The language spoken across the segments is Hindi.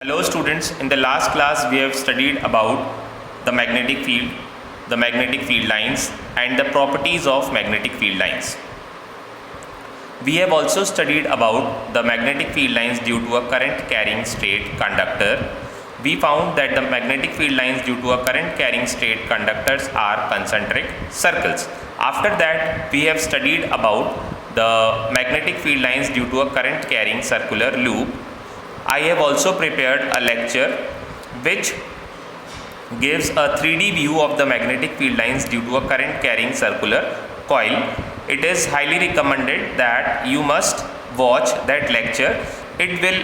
Hello students, in the last class we have studied about the magnetic field lines and the properties of magnetic field lines. We have also studied about the magnetic field lines due to a current carrying straight conductor. We found that the magnetic field lines due to a current carrying straight conductors are concentric circles. After that we have studied about the magnetic field lines due to a current carrying circular loop. I have also prepared a lecture which gives a 3D view of the magnetic field lines due to a current carrying circular coil. It is highly recommended that you must watch that lecture. It will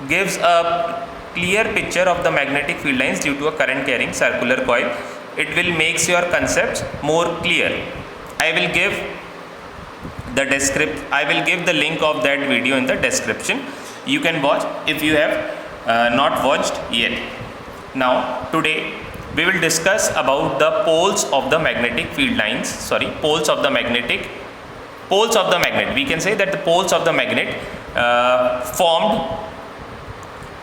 gives a clear picture of the magnetic field lines due to a current carrying circular coil. It will makes your concepts more clear. I will give the link of that video in the description. You can watch if you have not watched yet. Now today we will discuss about the poles of the magnetic field lines. Poles of the magnet. We can say that the poles of the magnet formed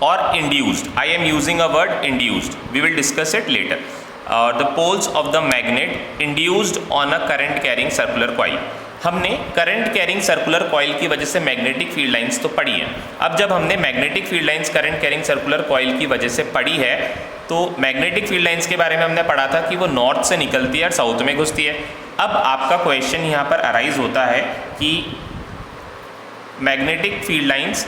or induced. I am using a word induced. We will discuss it later. The poles of the magnet induced on a current carrying circular coil. हमने करंट कैरिंग सर्कुलर कॉइल की वजह से मैग्नेटिक फील्ड लाइंस तो पढ़ी है. अब जब हमने magnetic field lines current carrying circular coil की वजह से पढ़ी है तो मैग्नेटिक फील्ड लाइंस के बारे में हमने पढ़ा था कि वो नॉर्थ से निकलती है और साउथ में घुसती है. अब आपका क्वेश्चन यहाँ पर अराइज होता है कि मैग्नेटिक फील्ड लाइंस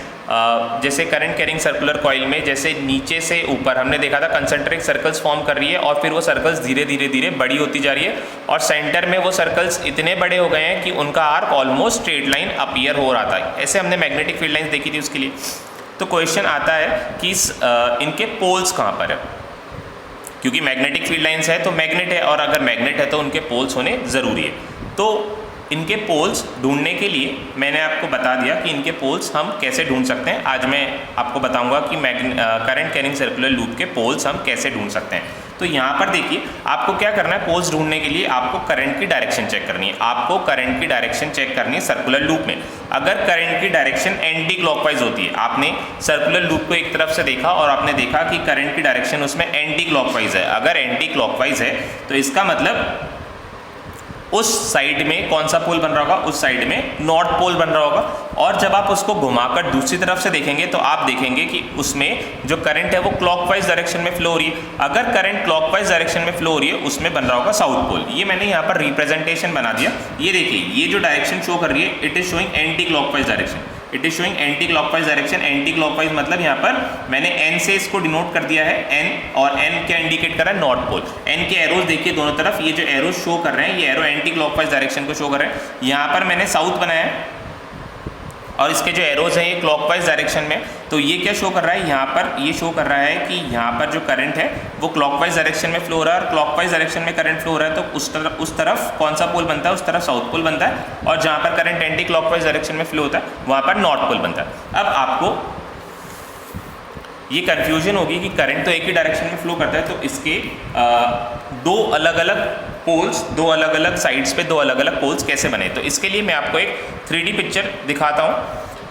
जैसे करंट कैरिंग सर्कुलर कॉइल में जैसे नीचे से ऊपर हमने देखा था कंसेंट्रिक सर्कल्स फॉर्म कर रही है और फिर वो सर्कल्स धीरे धीरे बड़ी होती जा रही है और सेंटर में वो सर्कल्स इतने बड़े हो गए हैं कि उनका arc almost straight line appear हो रहा था. ऐसे हमने मैग्नेटिक फील्ड लाइंस देखी थी उसके लिए. तो क्वेश्चन आता है कि इनके पोल्स कहाँ पर है, क्योंकि मैग्नेटिक फील्ड लाइंस है तो मैग्नेट है और अगर मैग्नेट है तो उनके पोल्स होने ज़रूरी है. तो इनके पोल्स ढूंढने के लिए मैंने आपको बता दिया कि इनके पोल्स हम कैसे ढूंढ सकते हैं. आज मैं आपको बताऊंगा कि करंट कैरिंग सर्कुलर लूप के पोल्स हम कैसे ढूंढ सकते हैं. तो यहाँ पर देखिए आपको क्या करना है, पोल्स ढूंढने के लिए आपको करंट की डायरेक्शन चेक करनी है. आपको करंट की डायरेक्शन चेक करनी है सर्कुलर लूप में. अगर करंट की डायरेक्शन एंटी क्लॉकवाइज होती है, आपने सर्कुलर लूप को एक तरफ से देखा और आपने देखा कि करंट की डायरेक्शन उसमें एंटी क्लॉकवाइज है. अगर एंटी क्लॉकवाइज है तो इसका मतलब उस साइड में कौन सा पोल बन रहा होगा, उस साइड में नॉर्थ पोल बन रहा होगा. और जब आप उसको घुमाकर दूसरी तरफ से देखेंगे तो आप देखेंगे कि उसमें जो करंट है वो क्लॉकवाइज डायरेक्शन में फ्लो हो रही है. अगर करंट क्लॉकवाइज डायरेक्शन में फ्लो हो रही है उसमें बन रहा होगा साउथ पोल. ये मैंने यहाँ पर रिप्रेजेंटेशन बना दिया. ये देखिए ये जो डायरेक्शन शो कर रही है it is showing anti clockwise direction. It is showing anti clockwise direction. Anti clockwise मतलब यहाँ पर मैंने एन से इसको डिनोट कर दिया है एन, और एन क्या इंडिकेट कर रहा है, नॉर्थ पोल. एन के एरोज देखिए दोनों तरफ, ये जो एरोज शो कर रहे हैं ये एरो एंटी क्लॉकवाइज डायरेक्शन को शो कर रहे हैं. यहाँ पर मैंने साउथ बनाया है और इसके जो एरोज हैं ये क्लॉकवाइज डायरेक्शन में. तो ये क्या शो कर रहा है, यहाँ पर ये शो कर रहा है कि यहाँ पर जो करंट है वो क्लॉकवाइज डायरेक्शन में फ्लो हो रहा है और क्लॉकवाइज डायरेक्शन में करंट फ्लो हो रहा है. तो उस तरफ कौन सा पोल बनता है, उस तरफ साउथ पोल बनता है. और जहाँ पर करंट एंटी क्लॉकवाइज डायरेक्शन में फ्लो होता है वहाँ पर नॉर्थ पोल बनता है. अब आपको ये कन्फ्यूजन होगी कि करंट तो एक ही डायरेक्शन में फ्लो करता है तो इसके दो अलग अलग पोल्स, दो अलग अलग साइड्स पे दो अलग अलग पोल्स कैसे बने. तो इसके लिए मैं आपको एक 3D पिक्चर दिखाता हूँ.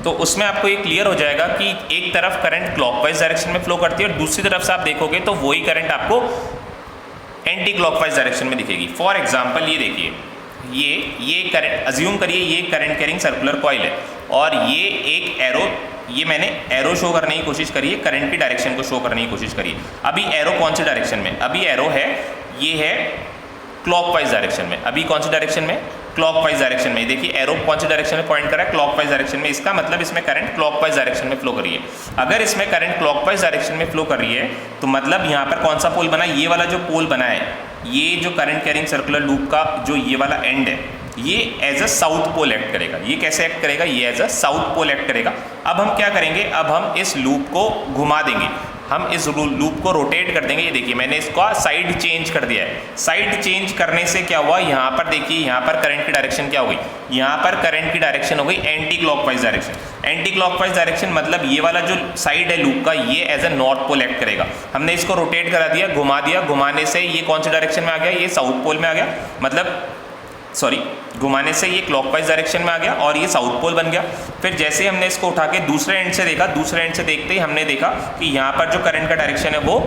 तो उसमें आपको ये क्लियर हो जाएगा कि एक तरफ करंट क्लॉकवाइज डायरेक्शन में फ्लो करती है और दूसरी तरफ से आप देखोगे तो वही करंट आपको एंटी क्लॉकवाइज डायरेक्शन में दिखेगी. फॉर एग्जाम्पल ये देखिए ये करंट, अज्यूम करिए ये करंट कैरिंग सर्कुलर कॉइल है और ये एक एरो, ये मैंने एरो शो करने की कोशिश करी है, करंट की डायरेक्शन को शो करने की कोशिश करी है. अभी एरो कौन सी डायरेक्शन में, अभी एरो है ये है क्लॉकवाइज डायरेक्शन में. अभी कौन सी डायरेक्शन में, क्लॉकवाइज डायरेक्शन में. देखिए एरो कौन सी डायरेक्शन में पॉइंट कर रहा है, क्लॉकवाइज डायरेक्शन में. इसका मतलब इसमें करंट क्लॉकवाइज डायरेक्शन में फ्लो कर रही है. अगर इसमें करंट क्लॉकवाइज डायरेक्शन में फ्लो कर रही है तो मतलब यहाँ पर कौन सा पोल बना है, ये वाला जो पोल बना है, ये जो करंट कैरिंग सर्कुलर लूप का जो ये वाला एंड है ये as a south pole act करेगा. ये कैसे एक्ट करेगा, ये as a south pole act करेगा. अब हम क्या करेंगे, अब हम इस लूप को घुमा देंगे, हम इस लूप को रोटेट कर देंगे. ये देखिए मैंने इसका साइड चेंज कर दिया है. साइड चेंज करने से क्या हुआ, यहाँ पर देखिए यहाँ पर करंट की डायरेक्शन क्या हो गई, यहाँ पर करंट की डायरेक्शन हो गई anti clockwise direction. Anti clockwise direction मतलब ये वाला जो साइड है लूप का ये as a north pole act करेगा. हमने इसको रोटेट करा दिया, घुमा दिया, घुमाने से ये कौन सी डायरेक्शन में आ गया, ये साउथ पोल में आ गया. मतलब सॉरी घुमाने से ये क्लॉकवाइज डायरेक्शन में आ गया और ये साउथ पोल बन गया। फिर जैसे हमने इसको उठा के दूसरे एंड से देखा, दूसरे एंड से देखते ही हमने देखा कि यहाँ पर जो करंट का डायरेक्शन है वो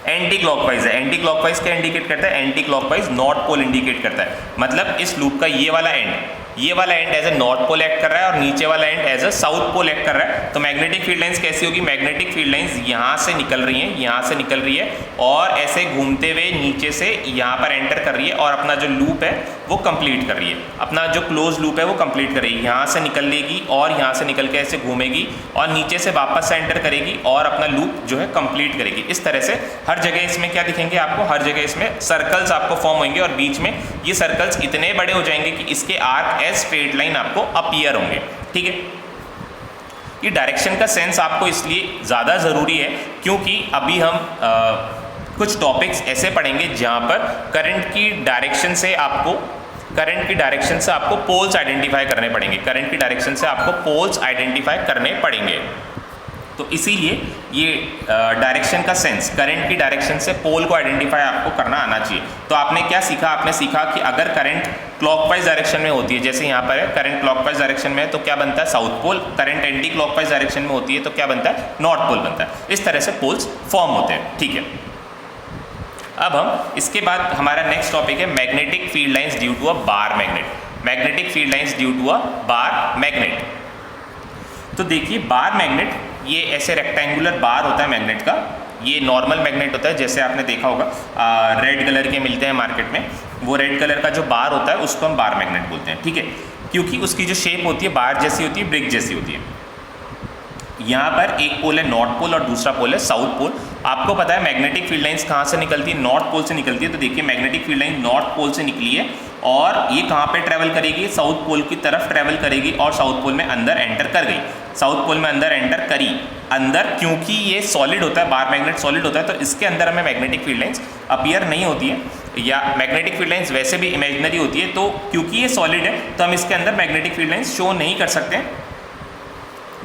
एंटी क्लॉकवाइज है। एंटी क्लॉकवाइज क्या इंडिकेट करता है? Anti clockwise north pole indicate करता है। मतलब इस लूप का ये वाला end as a north pole act कर रहा है और नीचे वाला end as a south pole act कर रहा है। तो मैग्नेटिक फील्ड लाइंस कैसी होगी? मैग्नेटिक फील्ड लाइंस यहाँ से निकल रही हैं, यहाँ से निकल रही है और ऐसे घूमते हुए नीचे से यहाँ पर एंटर कर रही है और अपना जो लूप है वो कंप्लीट कर रही है, अपना जो क्लोज लूप है वो कंप्लीट करेगी। यहाँ से निकल लेगी और यहाँ से निकल के ऐसे घूमेगी और नीचे से वापस से एंटर करेगी और अपना लूप जो है कंप्लीट करेगी। इस तरह से हर जगह इसमें क्या दिखेंगे आपको? हर जगह इसमें सर्कल्स आपको फॉर्म होंगे और बीच में ये सर्कल्स इतने बड़े हो जाएंगे कि इसके आर्क एज स्ट्रेट लाइन आपको अपीयर होंगे। ठीक है, ये डायरेक्शन का सेंस आपको इसलिए ज़्यादा ज़रूरी है क्योंकि अभी हम कुछ टॉपिक्स ऐसे पढ़ेंगे जहाँ पर करंट की डायरेक्शन से आपको पोल्स आइडेंटिफाई करने पड़ेंगे। करंट की डायरेक्शन से आपको पोल्स आइडेंटिफाई करने पड़ेंगे। तो इसीलिए ये डायरेक्शन का सेंस, करंट की डायरेक्शन से पोल को आइडेंटिफाई आपको करना आना चाहिए। तो आपने क्या सीखा? आपने सीखा कि अगर करंट क्लॉकवाइज डायरेक्शन में होती है, जैसे यहाँ पर है करंट क्लॉकवाइज डायरेक्शन में है तो क्या बनता है? South pole. Current anti clockwise direction में होती है तो क्या बनता है? नॉर्थ पोल बनता है। इस तरह से पोल्स फॉर्म होते हैं। ठीक है, अब हम इसके बाद हमारा नेक्स्ट टॉपिक है magnetic field lines due to a bar magnet. Magnetic field lines due to a bar magnet. तो देखिए बार मैग्नेट, ये ऐसे रेक्टेंगुलर बार होता है मैग्नेट का। ये नॉर्मल मैग्नेट होता है, जैसे आपने देखा होगा रेड कलर के मिलते हैं मार्केट में। वो रेड कलर का जो बार होता है उसको हम बार मैग्नेट बोलते हैं। ठीक है, क्योंकि उसकी जो शेप होती है बार जैसी होती है, ब्रिक जैसी होती है। यहाँ पर एक पोल है नॉर्थ पोल और दूसरा पोल है साउथ पोल। आपको पता है मैग्नेटिक फील्ड लाइंस कहाँ से निकलती है? नॉर्थ पोल से निकलती है। तो देखिए magnetic field line north pole से निकली है और ये कहाँ पे ट्रैवल करेगी? साउथ पोल की तरफ ट्रैवल करेगी और साउथ पोल में अंदर एंटर कर गई। साउथ पोल में अंदर एंटर करी। अंदर क्योंकि ये सॉलिड होता है, बार मैग्नेट सॉलिड होता है, तो इसके अंदर हमें मैग्नेटिक फील्ड लाइंस अपीयर नहीं होती है, या मैग्नेटिक फील्ड लाइंस वैसे भी इमेजिनरी होती है। तो क्योंकि ये सॉलिड है तो हम इसके अंदर मैग्नेटिक फील्ड लाइंस शो नहीं कर सकते,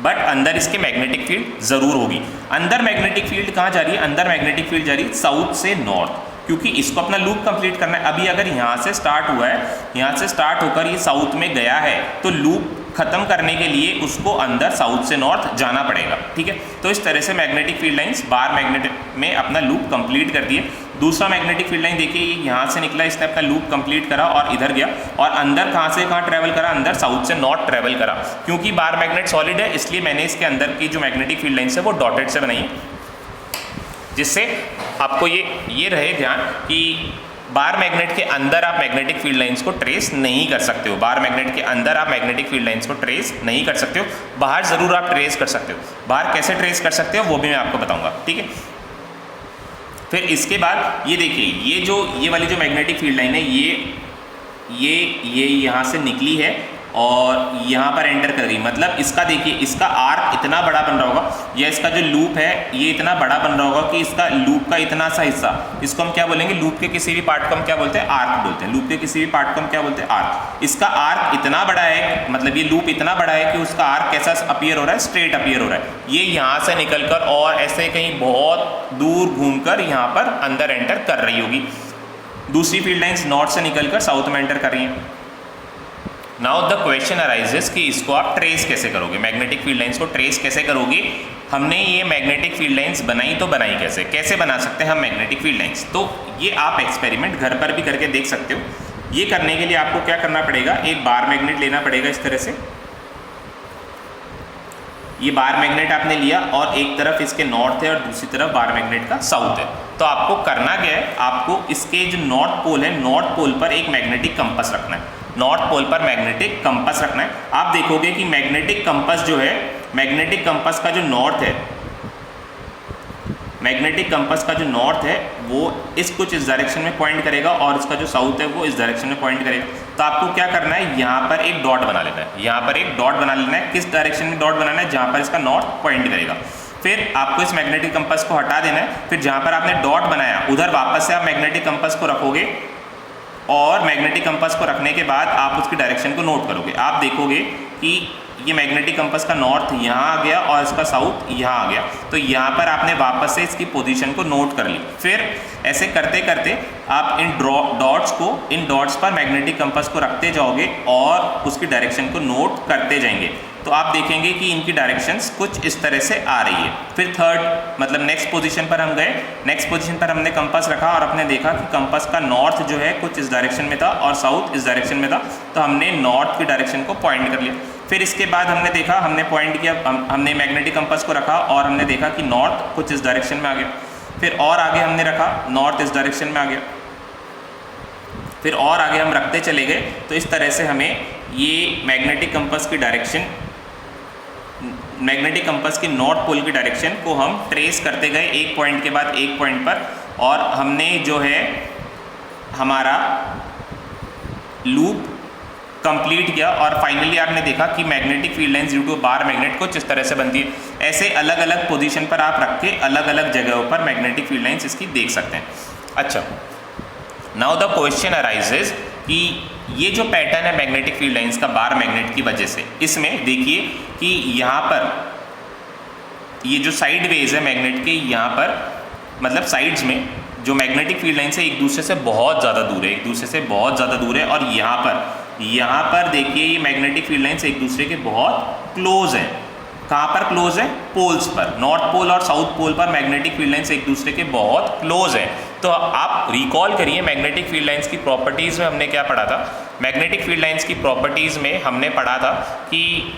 बट अंदर इसके मैग्नेटिक फील्ड जरूर होगी। अंदर मैग्नेटिक फील्ड कहाँ जा रही है? अंदर मैग्नेटिक फील्ड जा रही है साउथ से नॉर्थ, क्योंकि इसको अपना लूप कंप्लीट करना है। अभी अगर यहाँ से स्टार्ट हुआ है, यहाँ से स्टार्ट होकर ये साउथ में गया है, तो लूप खत्म करने के लिए उसको अंदर साउथ से नॉर्थ जाना पड़ेगा। ठीक है, तो इस तरह से magnetic field lines bar magnet में अपना लूप कंप्लीट कर दिए। दूसरा मैग्नेटिक फील्ड लाइन देखिए, ये यहाँ से निकला, इसने अपना लूप कंप्लीट करा और इधर गया और अंदर कहाँ से कहाँ ट्रैवल करा? अंदर साउथ से नॉर्थ ट्रैवल करा। क्योंकि बार मैग्नेट सॉलिड है इसलिए मैंने इसके अंदर की जो मैग्नेटिक फील्ड लाइन्स है वो डॉटेड से बनाई है, जिससे आपको ये रहे ध्यान कि बार मैग्नेट के अंदर आप मैग्नेटिक फील्ड लाइंस को ट्रेस नहीं कर सकते हो। बार मैग्नेट के अंदर आप मैग्नेटिक फील्ड लाइंस को ट्रेस नहीं कर सकते हो। बाहर ज़रूर आप ट्रेस कर सकते हो। बाहर कैसे ट्रेस कर सकते हो वो भी मैं आपको बताऊंगा। ठीक है, फिर इसके बाद ये देखिए, ये वाली जो मैग्नेटिक फील्ड लाइन है ये यहाँ से निकली है और यहाँ पर एंटर कर गई। मतलब इसका देखिए, इसका आर्क इतना बड़ा बन रहा होगा, या इसका जो लूप है ये इतना बड़ा बन रहा होगा कि इसका लूप का इतना सा हिस्सा, इसको हम क्या बोलेंगे? लूप के किसी भी पार्ट को हम क्या बोलते हैं? आर्क बोलते हैं। लूप के किसी भी पार्ट को हम क्या बोलते हैं? आर्क। इसका आर्क इतना बड़ा है, मतलब ये लूप इतना बड़ा है कि उसका आर्क कैसा अपीयर हो रहा है? स्ट्रेट अपीयर हो रहा है। ये यहाँ से निकल कर और ऐसे कहीं बहुत दूर घूमकर यहाँ पर अंदर एंटर कर रही होगी। दूसरी फील्ड लाइन्स नॉर्थ से निकलकर साउथ में एंटर कर रही हैं। नाउ द क्वेश्चन अराइजेस कि इसको आप ट्रेस कैसे करोगे? मैग्नेटिक फील्ड लाइंस को ट्रेस कैसे करोगे? हमने ये मैग्नेटिक फील्ड लाइंस बनाई तो बनाई कैसे बना सकते हैं हम मैग्नेटिक फील्ड लाइंस? तो ये आप एक्सपेरिमेंट घर पर भी करके देख सकते हो। ये करने के लिए आपको क्या करना पड़ेगा? एक बार मैग्नेट लेना पड़ेगा इस तरह से। ये बार मैग्नेट आपने लिया और एक तरफ इसके नॉर्थ है और दूसरी तरफ बार मैग्नेट का साउथ है। तो आपको करना क्या है? आपको इसके जो नॉर्थ पोल है, नॉर्थ पोल पर एक मैग्नेटिक कंपास रखना है। नॉर्थ पोल पर मैग्नेटिक कंपास रखना है। आप देखोगे कि मैग्नेटिक कंपास जो है, मैग्नेटिक कंपास का जो नॉर्थ है, मैग्नेटिक कंपास का जो नॉर्थ है वो इस डायरेक्शन में पॉइंट करेगा और इसका जो साउथ है वो इस डायरेक्शन में पॉइंट करेगा। तो आपको क्या करना है? यहाँ पर एक डॉट बना लेना है। यहाँ पर एक डॉट बना लेना है। किस डायरेक्शन में डॉट बनाना है? जहाँ पर इसका नॉर्थ पॉइंट करेगा। फिर आपको इस मैग्नेटिक कंपास को हटा देना है। फिर जहाँ पर आपने डॉट बनाया उधर वापस से आप मैग्नेटिक कंपास को रखोगे और मैग्नेटिक कंपास को रखने के बाद आप उसकी डायरेक्शन को नोट करोगे। आप देखोगे कि ये मैग्नेटिक कंपास का नॉर्थ यहाँ आ गया और इसका साउथ यहाँ आ गया। तो यहाँ पर आपने वापस से इसकी पोजीशन को नोट कर ली। फिर ऐसे करते करते आप इन डॉट्स पर मैग्नेटिक कंपास को रखते जाओगे और उसकी डायरेक्शन को नोट करते जाएंगे। तो आप देखेंगे कि इनकी डायरेक्शंस कुछ इस तरह से आ रही है। फिर थर्ड मतलब नेक्स्ट पोजीशन पर हम गए, नेक्स्ट पोजीशन पर हमने कंपास रखा और अपने देखा कि कंपास का नॉर्थ जो है कुछ इस डायरेक्शन में था और साउथ इस डायरेक्शन में था। तो हमने नॉर्थ की डायरेक्शन को पॉइंट कर लिया। फिर इसके बाद हमने देखा, हमने पॉइंट किया, हमने मैग्नेटिक कंपास को रखा और हमने देखा कि नॉर्थ कुछ इस डायरेक्शन में आ गया। फिर और आगे हमने रखा, नॉर्थ इस डायरेक्शन में आ गया। फिर और आगे हम रखते चले गए। तो इस तरह से हमें ये मैग्नेटिक कंपास की डायरेक्शन, मैग्नेटिक कंपास की नॉर्थ पोल की डायरेक्शन को हम ट्रेस करते गए एक पॉइंट के बाद एक पॉइंट पर, और हमने जो है हमारा लूप कंप्लीट किया। और फाइनली आपने देखा कि magnetic field lines due to bar magnet कुछ इस तरह से बनती है। ऐसे अलग अलग पोजीशन पर आप रख के अलग अलग जगहों पर मैग्नेटिक फील्ड लाइंस इसकी देख सकते हैं। अच्छा, नाउ द क्वेश्चन अराइजेज कि ये जो पैटर्न है मैग्नेटिक फील्ड लाइंस का बार मैग्नेट की वजह से, इसमें देखिए कि यहाँ पर ये जो साइड वेज है मैग्नेट के, यहाँ पर मतलब साइड्स में जो मैग्नेटिक फील्ड लाइंस है एक दूसरे से बहुत ज़्यादा दूर है, एक दूसरे से बहुत ज़्यादा दूर है। और यहाँ पर देखिए ये मैग्नेटिक फील्ड लाइंस एक दूसरे के बहुत क्लोज हैं। कहाँ पर क्लोज है? पोल्स पर, नॉर्थ पोल और साउथ पोल पर मैग्नेटिक फील्ड लाइंस एक दूसरे के बहुत क्लोज हैं। तो आप रिकॉल करिए मैग्नेटिक फील्ड लाइंस की प्रॉपर्टीज़ में हमने क्या पढ़ा था। मैग्नेटिक फील्ड लाइंस की प्रॉपर्टीज़ में हमने पढ़ा था कि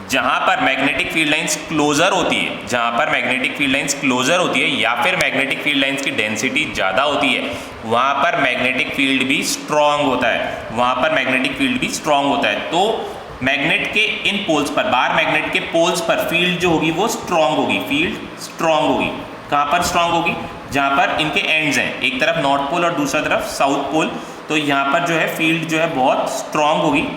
जहाँ पर मैग्नेटिक फील्ड लाइंस क्लोजर होती है, जहाँ पर मैग्नेटिक फील्ड लाइंस क्लोजर होती है या फिर मैग्नेटिक फील्ड लाइंस की डेंसिटी ज़्यादा होती है, वहाँ पर मैग्नेटिक फील्ड भी स्ट्रॉन्ग होता है, वहाँ पर मैग्नेटिक फील्ड भी स्ट्रॉन्ग होता है। तो मैग्नेट के इन पोल्स पर, बार मैग्नेट के पोल्स पर फील्ड जो होगी वो स्ट्रॉन्ग होगी, फील्ड स्ट्रॉन्ग होगी। कहाँ पर स्ट्रॉन्ग होगी? जहाँ पर इनके एंड्स हैं, एक तरफ नॉर्थ पोल और दूसरा तरफ साउथ पोल। तो यहाँ पर जो है फील्ड जो है बहुत स्ट्रॉन्ग होगी।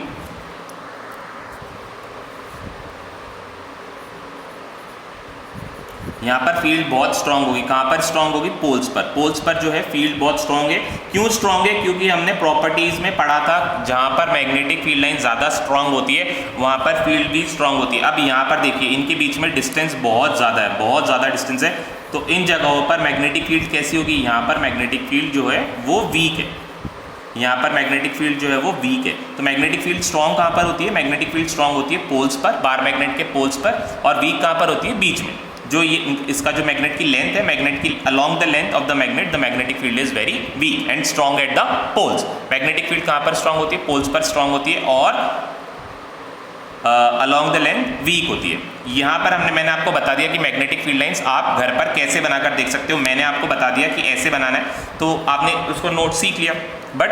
यहाँ पर फील्ड बहुत स्ट्रॉन्ग होगी। कहाँ पर स्ट्रॉन्ग होगी? पोल्स पर। पोल्स पर जो है फील्ड बहुत स्ट्रॉन्ग है। क्यों स्ट्रॉन्ग है? क्योंकि हमने प्रॉपर्टीज़ में पढ़ा था जहाँ पर मैग्नेटिक फील्ड लाइन ज़्यादा स्ट्रॉन्ग होती है वहाँ पर फील्ड भी स्ट्रॉन्ग होती है। अब यहाँ पर देखिए इनके बीच में डिस्टेंस बहुत ज़्यादा है, बहुत ज़्यादा डिस्टेंस है। तो इन जगहों पर मैग्नेटिक फील्ड कैसी होगी? यहाँ पर मैग्नेटिक फील्ड जो है वो वीक है, यहाँ पर मैग्नेटिक फील्ड जो है वो वीक है। तो मैग्नेटिक फील्ड स्ट्रॉन्ग कहाँ पर होती है? मैग्नेटिक फील्ड स्ट्रॉन्ग होती है पोल्स पर, बार मैग्नेट के पोल्स पर। और वीक कहाँ पर होती है? बीच में। जो ये इसका जो मैग्नेट की लेंथ है, मैग्नेट की along the length of the magnetic field is very weak and strong at the poles. Magnetic field कहाँ पर स्ट्रॉन्ग होती है? पोल्स पर स्ट्रॉन्ग होती है और अलॉन्ग द लेंथ वीक होती है। यहाँ पर मैंने आपको बता दिया कि मैग्नेटिक फील्ड लाइंस आप घर पर कैसे बनाकर देख सकते हो। मैंने आपको बता दिया कि ऐसे बनाना है, तो आपने उसको नोट सीख लिया। बट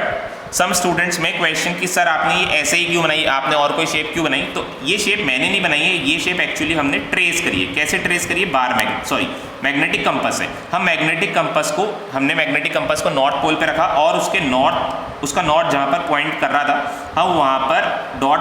सम स्टूडेंट्स में क्वेश्चन कि सर आपने ये ऐसे ही क्यों बनाई, आपने और कोई शेप क्यों बनाई? तो ये शेप मैंने नहीं बनाई है, ये शेप एक्चुअली हमने ट्रेस करी है। कैसे ट्रेस करी है? मैग्नेटिक कंपास है। हमने मैग्नेटिक कंपास को नॉर्थ पोल पे रखा और उसका नॉर्थ जहाँ पर पॉइंट कर रहा था हम वहाँ पर डॉट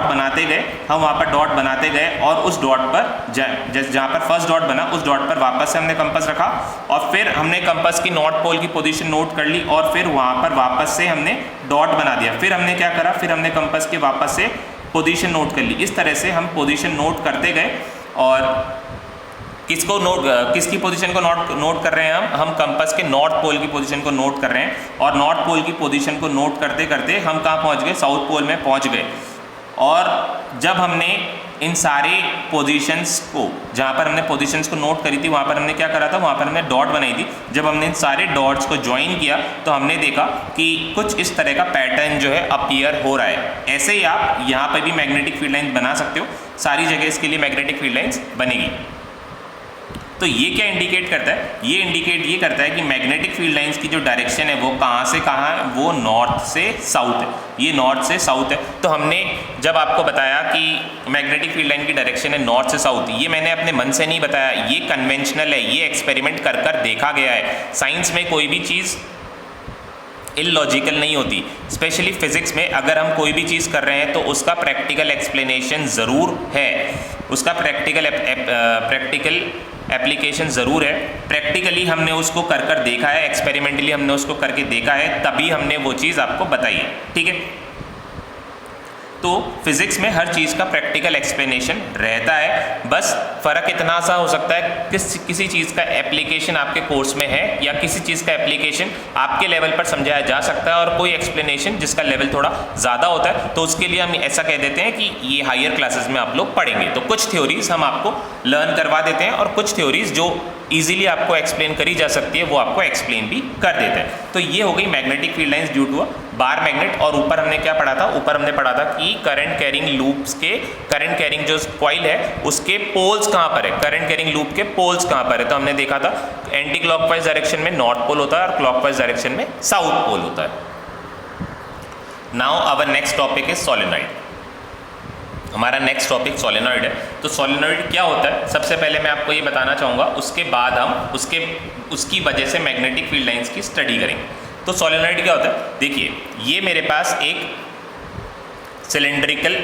बनाते गए और उस डॉट पर जहाँ पर फर्स्ट डॉट बना उस डॉट पर वापस से हमने कंपास रखा और फिर हमने कंपास की नॉर्थ पोल की पोजीशन नोट कर ली और फिर वहाँ पर वापस से हमने डॉट बना दिया। फिर हमने क्या करा? फिर हमने कंपास के वापस से पोजीशन नोट कर ली। इस तरह से हम पोजीशन नोट करते गए और किसकी पोजीशन को नोट कर रहे हैं? हम कंपास के नॉर्थ पोल की पोजीशन को नोट कर रहे हैं और नॉर्थ पोल की पोजीशन को नोट करते करते हम कहाँ पहुँच गए? साउथ पोल में पहुँच गए। और जब हमने इन सारे पोजीशंस को, जहाँ पर हमने पोजीशंस को नोट करी थी वहाँ पर हमने क्या करा था? वहाँ पर हमने डॉट बनाई थी। जब हमने इन सारे डॉट्स को ज्वाइन किया तो हमने देखा कि कुछ इस तरह का पैटर्न जो है अपीयर हो रहा है। ऐसे ही आप यहाँ पर भी मैग्नेटिक फील्ड लाइंस बना सकते हो, सारी जगह इसके लिए मैग्नेटिक फील्ड लाइंस बनेगी। तो ये क्या इंडिकेट करता है? ये इंडिकेट ये करता है कि मैग्नेटिक फील्ड लाइंस की जो डायरेक्शन है वो कहाँ से कहाँ है? वो नॉर्थ से साउथ है। ये नॉर्थ से साउथ है। तो हमने जब आपको बताया कि मैग्नेटिक फील्ड लाइन की डायरेक्शन है नॉर्थ से साउथ, ये मैंने अपने मन से नहीं बताया, ये कन्वेंशनल है, ये एक्सपेरिमेंट कर कर देखा गया है। साइंस में कोई भी चीज़ इलॉजिकल नहीं होती, स्पेशली फिजिक्स में अगर हम कोई भी चीज़ कर रहे हैं तो उसका प्रैक्टिकल एक्सप्लेनेशन ज़रूर है, उसका प्रैक्टिकल एप्लीकेशन ज़रूर है। प्रैक्टिकली हमने उसको कर कर देखा है, एक्सपेरिमेंटली हमने उसको करके देखा है, तभी हमने वो चीज़ आपको बताई है। ठीक है, तो फिजिक्स में हर चीज़ का प्रैक्टिकल एक्सप्लेनेशन रहता है, बस फ़र्क इतना सा हो सकता है किसी चीज़ का एप्लीकेशन आपके कोर्स में है या किसी चीज़ का एप्लीकेशन आपके लेवल पर समझाया जा सकता है और कोई एक्सप्लेनेशन जिसका लेवल थोड़ा ज़्यादा होता है तो उसके लिए हम ऐसा कह देते हैं कि ये हायर क्लासेस में आप लोग पढ़ेंगे। तो कुछ थ्योरीज हम आपको लर्न करवा देते हैं और कुछ थ्योरीज जो ईजिली आपको एक्सप्लेन करी जा सकती है वो आपको एक्सप्लेन भी कर देते हैं। तो ये हो गई magnetic field lines due to a bar magnet. और ऊपर हमने क्या पढ़ा था, ऊपर हमने पढ़ा था कि करंट कैरिंग लूप्स के करंट कैरिंग जो कॉइल है उसके पोल्स कहाँ पर है, करंट कैरिंग लूप के पोल्स कहाँ पर है। तो हमने देखा था एंटी क्लॉकवाइज डायरेक्शन में नॉर्थ पोल होता है और क्लॉकवाइज डायरेक्शन में साउथ पोल होता है। Now our next topic is solenoid. हमारा नेक्स्ट टॉपिक सोलेनॉइड है। तो सोलेनॉइड क्या होता है, सबसे पहले मैं आपको ये बताना चाहूँगा, उसके बाद हम उसकी वजह से मैग्नेटिक फील्ड लाइंस की स्टडी करेंगे। तो सोलेनॉइड क्या होता है, देखिए ये मेरे पास एक सिलेंड्रिकल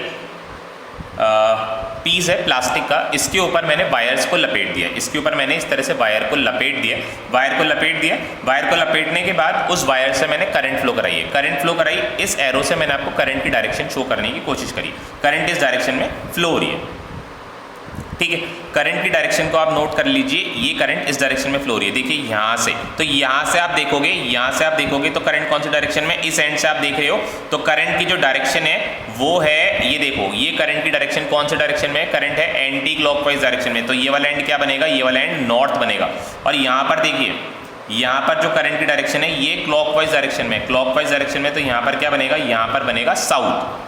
पीस है प्लास्टिक का, इसके ऊपर मैंने वायर्स को लपेट दिया, इसके ऊपर मैंने इस तरह से वायर को लपेट दिया, वायर को लपेटने के बाद उस वायर से मैंने करंट फ्लो कराई है, करंट फ्लो कराई, इस एरो से मैंने आपको करंट की डायरेक्शन शो करने की कोशिश करी, करंट इस डायरेक्शन में फ्लो हो रही है, ठीक है। करंट की डायरेक्शन को आप नोट कर लीजिए, ये करंट इस डायरेक्शन में फ्लो हो रही है, देखिए यहाँ से, तो यहाँ से आप देखोगे तो करंट कौन सी डायरेक्शन में, इस एंड से आप देख रहे हो तो करंट की जो डायरेक्शन है वो है, ये देखो ये करंट की डायरेक्शन कौन से डायरेक्शन में, करंट है एंटी क्लॉकवाइज डायरेक्शन में, तो ये वाला एंड क्या बनेगा, ये वाला एंड नॉर्थ बनेगा। और यहाँ पर देखिए, यहाँ पर जो करंट की डायरेक्शन है ये क्लॉकवाइज डायरेक्शन में, तो यहाँ पर क्या बनेगा, यहाँ पर बनेगा साउथ,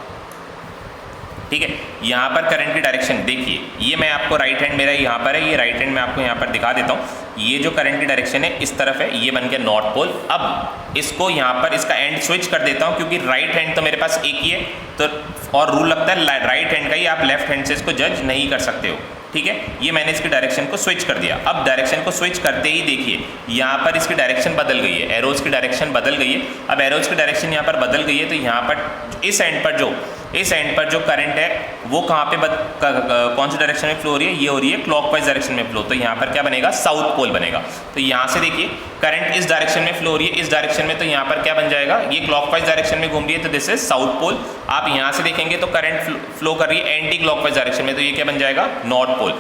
ठीक है। यहाँ पर करंट की डायरेक्शन देखिए, ये मैं आपको राइट हैंड मेरा यहाँ पर है, ये राइट हैंड मैं आपको यहाँ पर दिखा देता हूँ, ये जो करंट की डायरेक्शन है इस तरफ है, ये बन गया नॉर्थ पोल। अब इसको यहाँ पर इसका एंड स्विच कर देता हूँ क्योंकि राइट हैंड तो मेरे पास एक ही है, तो और रूल लगता है राइट हैंड का ही, आप लेफ्ट हैंड से इसको जज नहीं कर सकते हो, ठीक है। ये मैंने इसकी डायरेक्शन को स्विच कर दिया। अब डायरेक्शन को स्विच करते ही देखिए यहाँ पर इसकी डायरेक्शन बदल गई है, एरोज की डायरेक्शन बदल गई है। अब एरोज की डायरेक्शन यहाँ पर बदल गई है तो यहाँ पर इस एंड पर जो करंट है वो कहाँ पे कौन सी डायरेक्शन में फ्लो हो रही है, ये हो रही है क्लॉकवाइज डायरेक्शन में फ्लो, तो यहाँ पर क्या बनेगा, साउथ पोल बनेगा। तो यहाँ से देखिए करंट इस डायरेक्शन में फ्लो हो रही है, इस डायरेक्शन में, तो यहाँ पर क्या बन जाएगा, ये क्लॉकवाइज डायरेक्शन में घूम रही है तो दिस इज साउथ पोल। आप यहाँ से देखेंगे तो करंट फ्लो कर रही है एंटी क्लॉकवाइज डायरेक्शन में, तो ये क्या बन जाएगा, नॉर्थ पोल।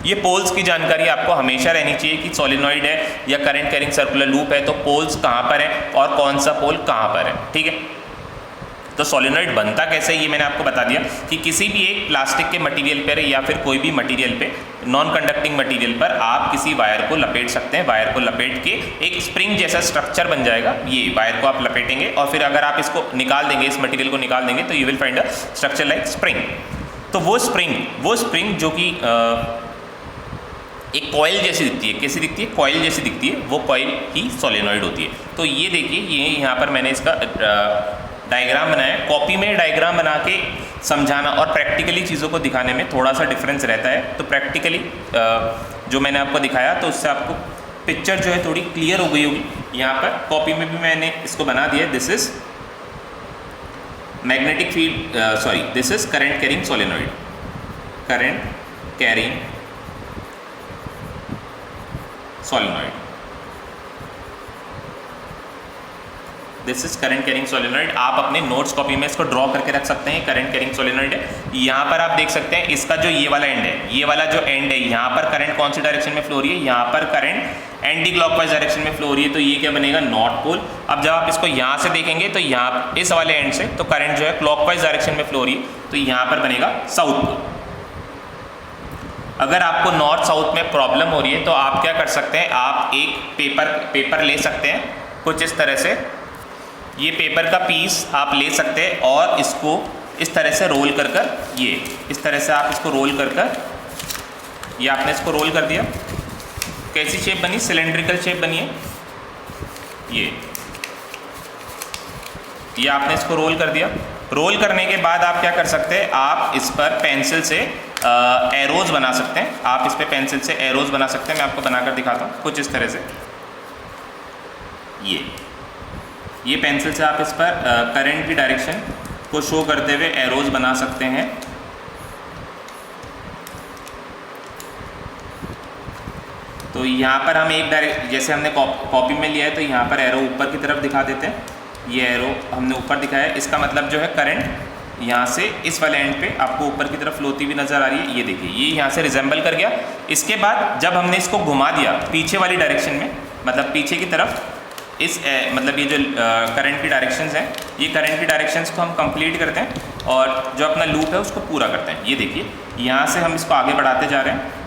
ये पोल्स की जानकारी आपको हमेशा रहनी चाहिए कि सोलेनॉइड है या करंट कैरिंग सर्कुलर लूप है तो पोल्स कहाँ पर है और कौन सा पोल कहाँ पर है, ठीक है। तो सोलेनॉइड बनता कैसे, ये मैंने आपको बता दिया कि किसी भी एक प्लास्टिक के मटेरियल पर या फिर कोई भी मटेरियल पे, नॉन कंडक्टिंग मटेरियल पर आप किसी वायर को लपेट सकते हैं। वायर को लपेट के एक स्प्रिंग जैसा स्ट्रक्चर बन जाएगा, ये वायर को आप लपेटेंगे और फिर अगर आप इसको निकाल देंगे, इस मटेरियल को निकाल देंगे तो you will find a structure like spring. तो वो स्प्रिंग जो कि एक कॉइल जैसी दिखती है, कैसी दिखती है, कॉइल जैसी दिखती है, वो कॉइल ही सोलेनॉइड होती है। तो ये देखिए, ये यहाँ पर मैंने इसका डायग्राम बनाया, कॉपी में डायग्राम बना के समझाना और प्रैक्टिकली चीज़ों को दिखाने में थोड़ा सा डिफरेंस रहता है। तो प्रैक्टिकली जो मैंने आपको दिखाया तो उससे आपको पिक्चर जो है थोड़ी क्लियर हो गई होगी। यहाँ पर कॉपी में भी मैंने इसको बना दिया, this is magnetic field, this is current carrying solenoid, current carrying solenoid, this is current carrying solenoid. आप अपने नोट्स कॉपी में इसको ड्रॉ करके रख सकते हैं, करंट कैरिंग सोलेनॉइड है। यहाँ पर आप देख सकते हैं इसका जो ये वाला एंड है, ये वाला जो एंड है, यहाँ पर करंट कौन सी डायरेक्शन में फ्लो हो रही है, यहाँ पर करंट एंटी क्लॉकवाइज डायरेक्शन में फ्लो हो रही है, तो ये क्या बनेगा, नॉर्थ पोल। अब जब आप इसको यहाँ से देखेंगे तो यहाँ इस वाले एंड से तो करंट जो है क्लॉकवाइज डायरेक्शन में फ्लो हो रही है, तो यहाँ पर बनेगा साउथ पोल। अगर आपको नॉर्थ साउथ में प्रॉब्लम हो रही है तो आप क्या कर सकते हैं, आप एक पेपर ले सकते हैं कुछ इस तरह से, ये पेपर का पीस आप ले सकते हैं और इसको इस तरह से रोल कर ये इस तरह से आप इसको रोल कर ये आपने इसको रोल कर दिया, कैसी शेप बनी, सिलेंड्रिकल शेप बनी है, ये आपने इसको रोल कर दिया। रोल करने के बाद आप क्या कर सकते हैं, आप इस पर पेंसिल से एरोज बना सकते हैं, आप इस पर पेंसिल से एरोज बना सकते हैं। मैं आपको बनाकर दिखाता हूँ कुछ इस तरह से, ये पेंसिल से आप इस पर करंट की डायरेक्शन को शो करते हुए एरोज बना सकते हैं। तो यहाँ पर हम एक डायरेक्ट, जैसे हमने कॉपी में लिया है तो यहाँ पर एरो ऊपर की तरफ दिखा देते हैं, ये एरो हमने ऊपर दिखाया है, इसका मतलब जो है करंट यहाँ से इस वाले एंड पे आपको ऊपर की तरफ फ्लो होती हुई नज़र आ रही है। ये देखिए ये यहाँ से रिजेंबल कर गया। इसके बाद जब हमने इसको घुमा दिया पीछे वाली डायरेक्शन में, मतलब पीछे की तरफ, इस मतलब ये जो करंट की डायरेक्शंस हैं, ये करंट की डायरेक्शंस को हम कंप्लीट करते हैं और जो अपना लूप है उसको पूरा करते हैं। ये देखिए यहाँ से हम इसको आगे बढ़ाते जा रहे हैं।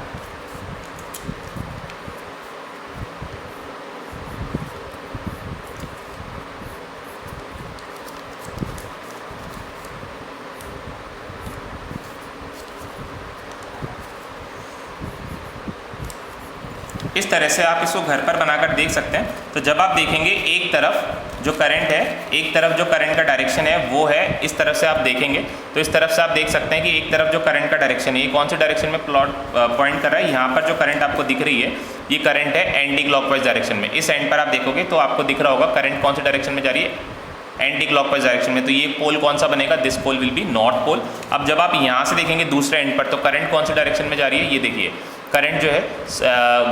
इस तरह से आप इसको घर पर बनाकर देख सकते हैं। तो जब आप देखेंगे एक तरफ जो करंट है, एक तरफ जो करंट का डायरेक्शन है वो है इस तरफ से आप देखेंगे तो इस तरफ से आप देख सकते हैं कि एक तरफ जो करंट का डायरेक्शन है, ये कौन सी डायरेक्शन में प्लॉट पॉइंट कर रहा है। यहाँ पर जो करंट आपको दिख रही है ये करंट है एंटी क्लॉकवाइज डायरेक्शन में। इस एंड पर आप देखोगे तो आपको दिख रहा होगा करंट कौन सी डायरेक्शन में जा रही है, एंटी क्लॉकवाइज डायरेक्शन में। तो ये पोल कौन सा बनेगा, this pole will be north pole. अब जब आप यहाँ से देखेंगे दूसरे एंड पर तो करंट कौन सी डायरेक्शन में जा रही है, ये देखिए करंट जो है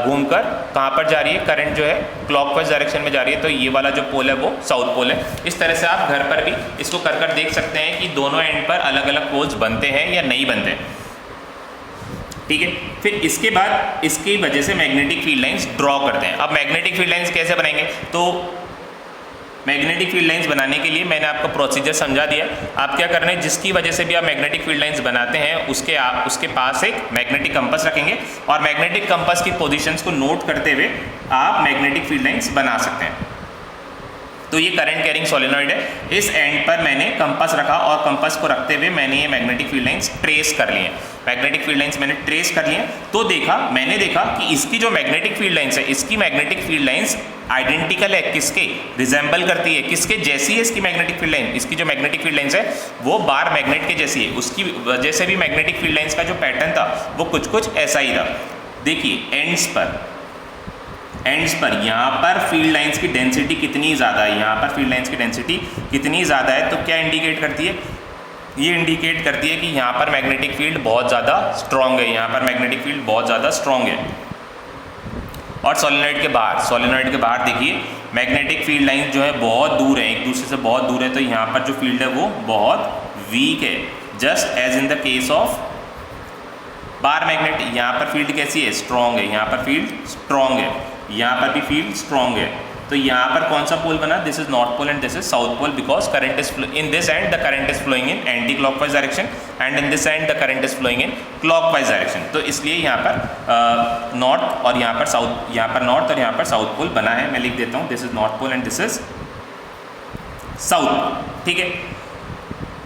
घूमकर कहाँ पर जा रही है, करंट जो है क्लॉकवाइज डायरेक्शन में जा रही है। तो ये वाला जो पोल है वो साउथ पोल है। इस तरह से आप घर पर भी इसको कर देख सकते हैं कि दोनों एंड पर अलग अलग पोल्स बनते हैं या नहीं बनते। ठीक है, फिर इसके बाद इसकी वजह से मैग्नेटिक फील्ड लाइंस ड्रॉ करते हैं। अब मैग्नेटिक फील्ड लाइंस कैसे बनाएंगे, तो मैग्नेटिक फील्ड लाइंस बनाने के लिए मैंने आपको प्रोसीजर समझा दिया। आप क्या करना है, जिसकी वजह से भी आप मैग्नेटिक फील्ड लाइंस बनाते हैं उसके पास एक मैग्नेटिक कंपास रखेंगे और मैग्नेटिक कंपास की पोजीशंस को नोट करते हुए आप मैग्नेटिक फील्ड लाइंस बना सकते हैं। तो ये करंट कैरिंग सोलेनॉइड है। इस एंड पर मैंने कंपास रखा और कंपास को रखते हुए मैंने ये मैग्नेटिक फील्ड लाइंस ट्रेस कर लिए। मैग्नेटिक फील्ड लाइंस मैंने ट्रेस कर लिए तो मैंने देखा कि इसकी जो मैग्नेटिक फील्ड लाइंस है, इसकी मैग्नेटिक फील्ड लाइंस आइडेंटिकल है, किसके रिजेंबल करती है, किसके जैसी है इसकी मैग्नेटिक फील्ड लाइन। इसकी जो मैग्नेटिक फील्ड लाइंस है वो बार मैग्नेट के जैसी है। उसकी वजह से भी मैग्नेटिक फील्ड लाइंस का जो पैटर्न था वो कुछ ऐसा ही था। देखिए एंड्स पर यहाँ पर फील्ड लाइंस की डेंसिटी कितनी ज़्यादा है, यहाँ पर फील्ड लाइंस की डेंसिटी कितनी ज़्यादा है, तो क्या इंडिकेट करती है, ये इंडिकेट करती है कि यहाँ पर मैग्नेटिक फील्ड बहुत ज़्यादा स्ट्रॉन्ग है, यहाँ पर मैग्नेटिक फील्ड बहुत ज़्यादा स्ट्रॉन्ग है। और सोलेनॉइड के बाहर देखिए मैग्नेटिक फील्ड लाइंस जो है बहुत दूर है, एक दूसरे से बहुत दूर है, तो यहाँ पर जो फील्ड है वो बहुत वीक है। Just as in the case of bar magnet, यहाँ पर फील्ड कैसी है, स्ट्रॉन्ग है, यहाँ पर फील्ड स्ट्रॉन्ग है, यहाँ पर भी फील्ड स्ट्रॉन्ग है। तो यहाँ पर कौन सा पोल बना, this is north pole and this is south pole, because current is in this end the current is flowing in anti clockwise direction and in this end the current is flowing in clockwise direction. तो इसलिए यहाँ पर नॉर्थ और यहाँ पर साउथ, यहाँ पर नॉर्थ और यहाँ पर साउथ पोल बना है। मैं लिख देता हूँ, this is north pole and this is south pole. ठीक है,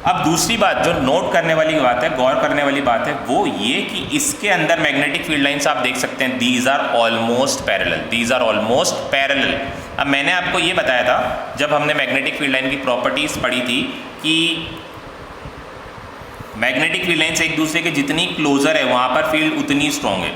अब दूसरी बात जो नोट करने वाली बात है, गौर करने वाली बात है, वो ये कि इसके अंदर मैग्नेटिक फील्ड लाइंस आप देख सकते हैं, दीज आर ऑलमोस्ट पैरेलल। अब मैंने आपको ये बताया था जब हमने मैग्नेटिक फील्ड लाइन की प्रॉपर्टीज पढ़ी थी कि मैग्नेटिक फील्ड लाइंस एक दूसरे के जितनी क्लोजर है वहाँ पर फील्ड उतनी स्ट्रॉन्ग है।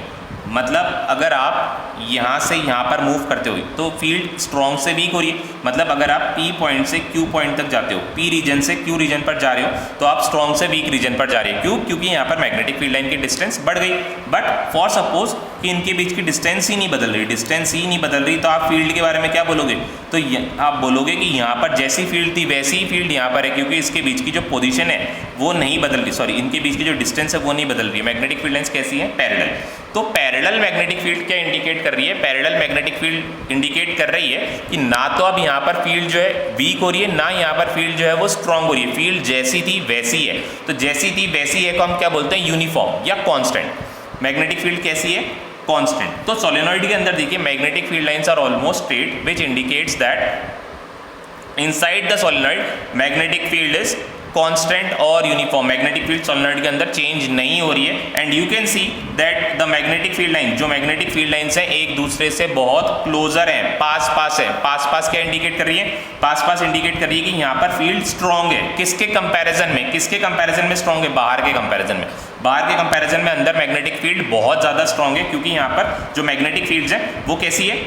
मतलब अगर आप यहाँ से यहाँ पर मूव करते हो तो फील्ड स्ट्रॉन्ग से वीक हो रही है। मतलब अगर आप P पॉइंट से Q पॉइंट तक जाते हो, P रीजन से Q रीजन पर जा रहे हो, तो आप स्ट्रॉन्ग से वीक रीजन पर जा रहे हो। क्यों? क्योंकि यहाँ पर मैग्नेटिक फील्ड लाइन की डिस्टेंस बढ़ गई। बट फॉर सपोज कि इनके बीच की डिस्टेंस ही नहीं बदल रही, तो आप फील्ड के बारे में क्या बोलोगे, तो आप बोलोगे कि यहाँ पर जैसी फील्ड थी वैसी ही फील्ड यहाँ पर है, क्योंकि इसके बीच की जो पोजीशन है वो नहीं बदल रही, सॉरी इनके बीच की जो डिस्टेंस है वो नहीं बदल रही। मैग्नेटिक फील्ड लाइंस कैसी है, पैरेलल। तो पैरेलल मैग्नेटिक फील्ड क्या इंडिकेट कर रही है, पैरेलल मैग्नेटिक फील्ड इंडिकेट कर रही है कि ना तो अब यहाँ पर फील्ड जो है वीक हो रही है, ना यहाँ पर फील्ड जो है वो स्ट्रांग हो रही है, फील्ड जैसी थी वैसी है। तो जैसी थी वैसी है को हम क्या बोलते हैं, यूनिफॉर्म या कांस्टेंट। मैग्नेटिक फील्ड कैसी है, कांस्टेंट। तो सोलेनॉइड के अंदर देखिए magnetic field lines are almost straight, which indicates that inside the solenoid magnetic field is constant और यूनिफॉर्म। मैग्नेटिक फील्ड सोलेनॉइड के अंदर चेंज नहीं हो रही है। And you can see that the magnetic field line, जो मैग्नेटिक फील्ड लाइंस है एक दूसरे से बहुत क्लोजर है, पास है। पास क्या इंडिकेट कर रही है, पास इंडिकेट कर रही है कि यहाँ पर फील्ड स्ट्रॉन्ग है। किसके कंपैरिजन में स्ट्रॉन्ग है, बाहर के कंपैरिजन में अंदर मैग्नेटिक फील्ड बहुत ज़्यादा स्ट्रॉन्ग है, क्योंकि यहाँ पर जो मैग्नेटिक फील्ड्स हैं वो कैसी है,